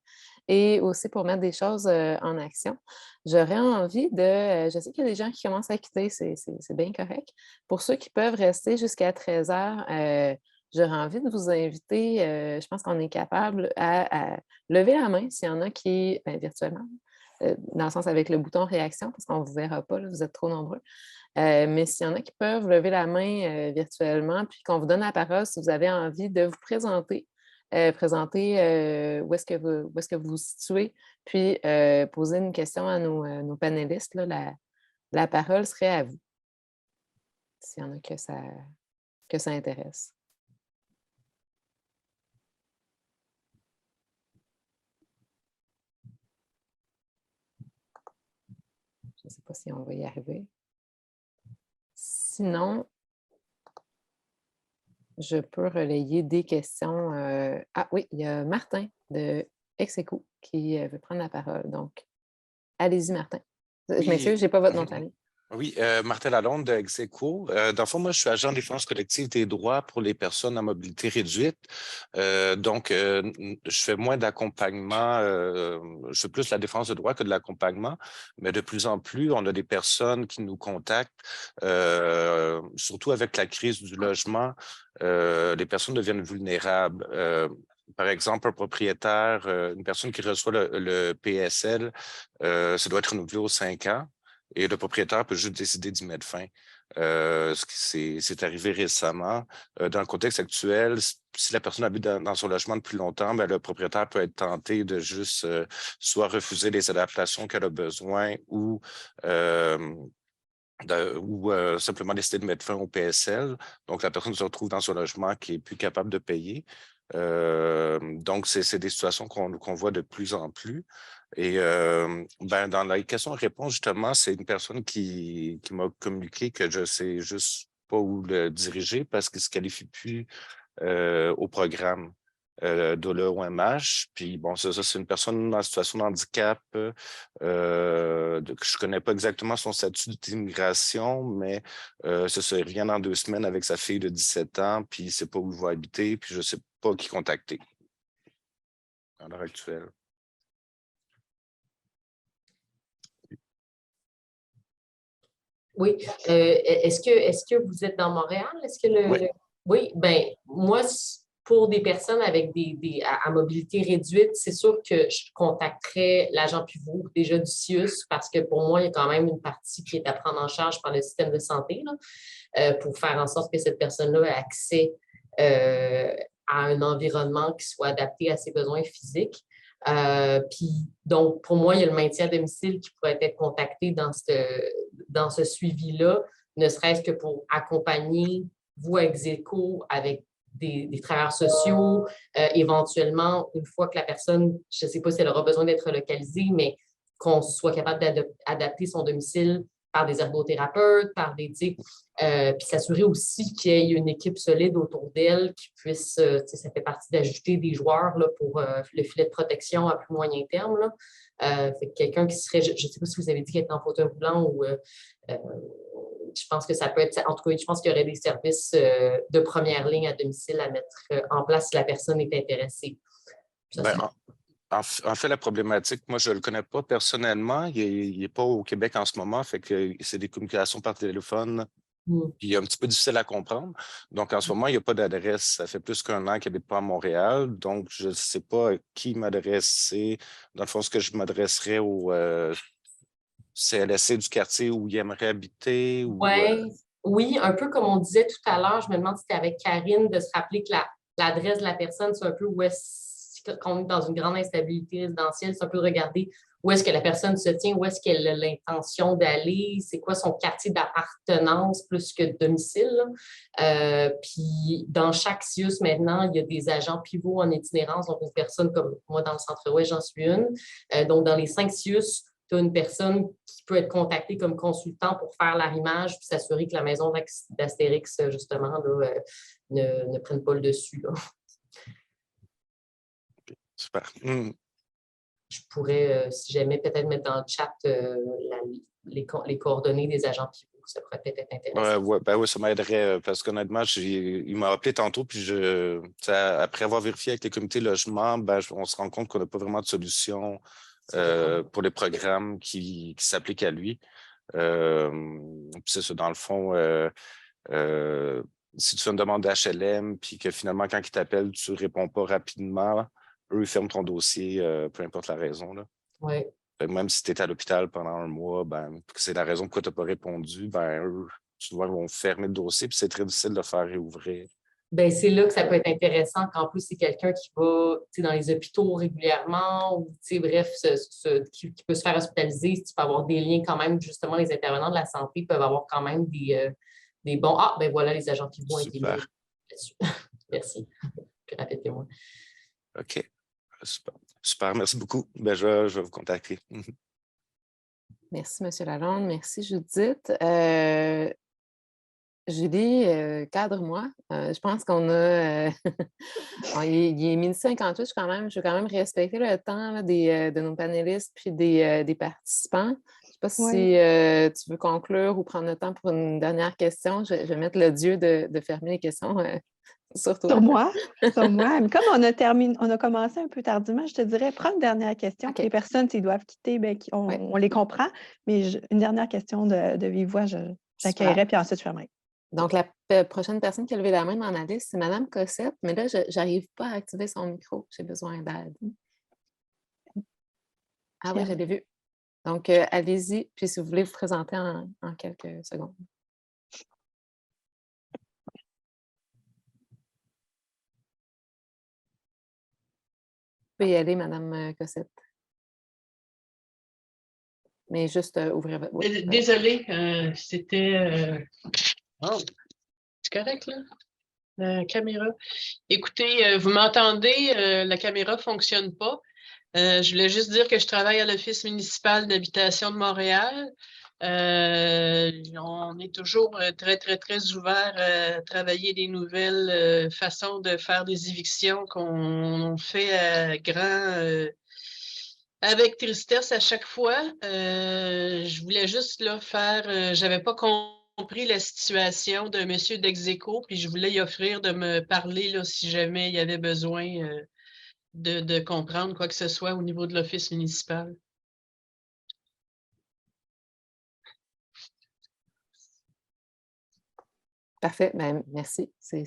et aussi pour mettre des choses en action. J'aurais envie je sais qu'il y a des gens qui commencent à quitter, c'est bien correct. Pour ceux qui peuvent rester jusqu'à 13 heures, j'aurais envie de vous inviter, je pense qu'on est capable à lever la main s'il y en a qui, virtuellement, dans le sens avec le bouton réaction, parce qu'on ne vous verra pas, là, vous êtes trop nombreux. Mais s'il y en a qui peuvent lever la main virtuellement, puis qu'on vous donne la parole si vous avez envie de vous présenter, où est-ce que vous vous situez, puis poser une question à nos panélistes, là, la parole serait à vous, s'il y en a que ça intéresse. Je ne sais pas si on va y arriver. Sinon, je peux relayer des questions. Ah oui, il y a Martin de Ex-Aequo qui veut prendre la parole. Donc, allez-y, Martin. Oui. Je m'excuse, je n'ai pas votre nom de famille. Oui, Martin Lalonde de Ex-Aequo. Dans le fond, moi, je suis agent de défense collective des droits pour les personnes à mobilité réduite. Donc, je fais moins d'accompagnement, je fais plus la défense de droits que de l'accompagnement, mais de plus en plus, on a des personnes qui nous contactent, surtout avec la crise du logement, les personnes deviennent vulnérables. par exemple, un propriétaire, une personne qui reçoit le PSL, ça doit être renouvelé aux 5 ans et le propriétaire peut juste décider d'y mettre fin. C'est arrivé récemment. Dans le contexte actuel, si la personne habite dans son logement depuis longtemps, ben, le propriétaire peut être tenté de juste soit refuser les adaptations qu'elle a besoin ou simplement décider de mettre fin au PSL. Donc, la personne se retrouve dans son logement qui est plus capable de payer. Donc, c'est des situations qu'on voit de plus en plus. Et dans la question-réponse, justement, c'est une personne qui m'a communiqué que je ne sais juste pas où le diriger parce qu'il ne se qualifie plus au programme de l'OMH. Puis bon, ça c'est une personne en situation de handicap. Je ne connais pas exactement son statut d'immigration, mais ça revient dans 2 semaines avec sa fille de 17 ans, puis il ne sait pas où il va habiter, puis je ne sais pas qui contacter à l'heure actuelle. Oui. Est-ce que vous êtes dans Montréal? Oui, bien, moi, pour des personnes avec à mobilité réduite, c'est sûr que je contacterais l'agent pivot déjà du CIUS parce que pour moi, il y a quand même une partie qui est à prendre en charge par le système de santé là, pour faire en sorte que cette personne-là ait accès à un environnement qui soit adapté à ses besoins physiques. Puis, donc, pour moi, il y a le maintien à domicile qui pourrait être contacté dans ce suivi-là, ne serait-ce que pour accompagner vous, Execo, avec des travailleurs sociaux, éventuellement, une fois que la personne, je ne sais pas si elle aura besoin d'être localisée, mais qu'on soit capable d'adapter son domicile par des ergothérapeutes, par des... puis s'assurer aussi qu'il y ait une équipe solide autour d'elle qui puisse... ça fait partie d'ajouter des joueurs là, pour le filet de protection à plus moyen terme. Là. Fait que quelqu'un qui serait... Je ne sais pas si vous avez dit qu'elle est en fauteuil roulant ou... je pense que ça peut être... En tout cas, je pense qu'il y aurait des services de première ligne à domicile à mettre en place si la personne est intéressée. En fait, la problématique, moi, je ne le connais pas personnellement. Il n'est pas au Québec en ce moment, fait que c'est des communications par téléphone. Puis un petit peu difficile à comprendre. Donc, en ce moment, il n'y a pas d'adresse. Ça fait plus qu'1 an qu'elle n'est pas à Montréal. Donc, je ne sais pas à qui m'adresser. Dans le fond, est-ce que je m'adresserais au CLSC du quartier où il aimerait habiter? Oui, un peu comme on disait tout à l'heure, je me demande si c'était avec Karine de se rappeler que l'adresse de la personne, c'est un peu où est-ce qu'on est dans une grande instabilité résidentielle, c'est un peu de regarder où est-ce que la personne se tient, où est-ce qu'elle a l'intention d'aller, c'est quoi son quartier d'appartenance plus que de domicile. Puis dans chaque CIUS, maintenant, il y a des agents pivots en itinérance, donc une personne comme moi dans le Centre-Ouest, j'en suis une. Donc dans les 5 CIUS, tu as une personne qui peut être contactée comme consultant pour faire l'arrimage puis s'assurer que la maison d'Astérix, justement, là, ne prenne pas le dessus. Là. Super. Je pourrais, si jamais, peut-être mettre dans le chat les coordonnées des agents pivots. Ça pourrait peut-être être intéressant. Oui, ça m'aiderait parce qu'honnêtement, il m'a appelé tantôt, puis après avoir vérifié avec les comités logement, on se rend compte qu'on n'a pas vraiment de solution pour les programmes qui s'appliquent à lui. C'est ça, dans le fond, si tu fais une demande d'HLM, puis que finalement, quand ils t'appellent, tu ne réponds pas rapidement, eux, ils ferment ton dossier, peu importe la raison. Là. Oui. Même si tu es à l'hôpital pendant 1 mois, que c'est la raison pourquoi tu n'as pas répondu, eux, souvent, vont fermer le dossier, puis c'est très difficile de le faire réouvrir. Bien, c'est là que ça peut être intéressant qu'en plus, c'est quelqu'un qui va dans les hôpitaux régulièrement ou, bref, qui peut se faire hospitaliser. Tu peux avoir des liens quand même, justement, les intervenants de la santé peuvent avoir quand même des bons... Ah, ben voilà, les agents pivots ont été mis là-dessus. Merci. Plus rapide que moi. OK. Super. Merci beaucoup. Je vais vous contacter. Merci, M. Lalonde. Merci, Judith. Julie, cadre-moi. Je pense qu'on a... il est 12h58. Je vais quand même respecter le temps là, de nos panélistes puis des participants. Je ne sais pas si tu veux conclure ou prendre le temps pour une dernière question. Je vais mettre le dieu de fermer les questions sur toi. Sur moi. Mais comme on a commencé un peu tardivement, je te dirais, prends une dernière question. Okay. Les personnes, s'ils doivent quitter, on les comprend. Mais une dernière question de vive voix, j'accueillerais, puis ensuite je fermerai. Donc, la prochaine personne qui a levé la main dans la liste, c'est Mme Cossette, mais là, je n'arrive pas à activer son micro. J'ai besoin d'aide. Ah oui, je l'ai vu. Donc, allez-y, puis si vous voulez vous présenter en quelques secondes. Vous pouvez y aller, Mme Cossette. Mais juste ouvrir votre... Oui, désolée, c'était... Oh, c'est correct, là? La caméra. Écoutez, vous m'entendez? La caméra ne fonctionne pas. Je voulais juste dire que je travaille à l'Office municipal d'habitation de Montréal. On est toujours très, très, très ouvert à travailler des nouvelles façons de faire des évictions qu'on fait à grand... avec tristesse à chaque fois. Je voulais juste là, faire... j'avais pas compris la situation d'un monsieur d'Execo, puis je voulais y offrir de me parler là, si jamais il y avait besoin de comprendre quoi que ce soit au niveau de l'Office municipal. Parfait, ben, merci. C'est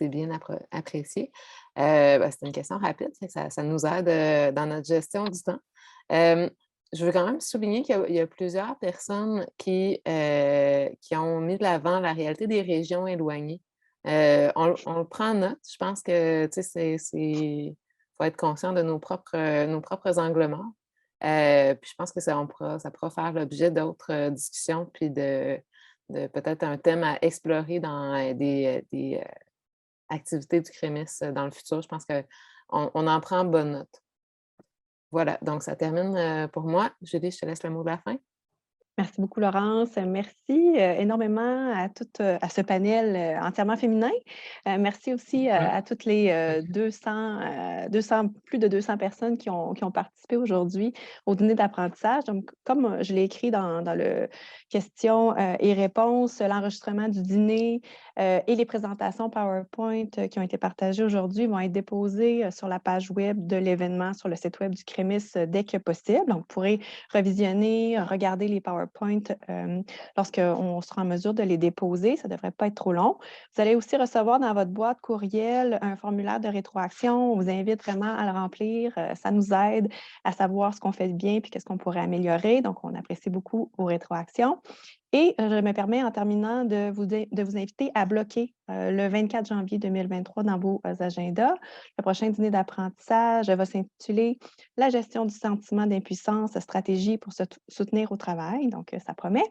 bien apprécié. Ben, c'est une question rapide, ça nous aide dans notre gestion du temps. Je veux quand même souligner qu'il y a plusieurs personnes qui ont mis de l'avant la réalité des régions éloignées. On le prend en note. Je pense que il faut être conscient de nos propres angles morts. Puis je pense que ça pourra faire l'objet d'autres discussions, puis de peut-être un thème à explorer dans des activités du CREMIS dans le futur. Je pense qu'on en prend bonne note. Voilà, donc ça termine pour moi. Julie, je te laisse le mot de la fin. Merci beaucoup, Laurence. Merci énormément à ce panel entièrement féminin. Merci aussi à toutes les plus de 200 personnes qui ont participé aujourd'hui au dîner d'apprentissage. Donc, comme je l'ai écrit dans le questions et réponses, l'enregistrement du dîner et les présentations PowerPoint qui ont été partagées aujourd'hui vont être déposées sur la page web de l'événement sur le site web du CREMIS dès que possible. Donc, vous pourrez revisionner, regarder les PowerPoint lorsqu'on sera en mesure de les déposer. Ça ne devrait pas être trop long. Vous allez aussi recevoir dans votre boîte courriel un formulaire de rétroaction. On vous invite vraiment à le remplir. Ça nous aide à savoir ce qu'on fait de bien et qu'est-ce qu'on pourrait améliorer. Donc, on apprécie beaucoup vos rétroactions. Et je me permets, en terminant, de vous inviter à bloquer le 24 janvier 2023 dans vos agendas. Le prochain dîner d'apprentissage va s'intituler « La gestion du sentiment d'impuissance, stratégie pour se soutenir au travail ». Donc, ça promet.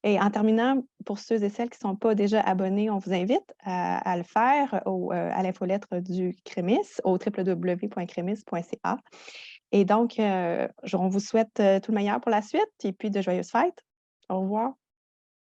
Et en terminant, pour ceux et celles qui ne sont pas déjà abonnés, on vous invite à le faire à l'infolettre du CREMIS au www.cremis.ca. Et donc, on vous souhaite tout le meilleur pour la suite et puis de joyeuses fêtes. Au revoir.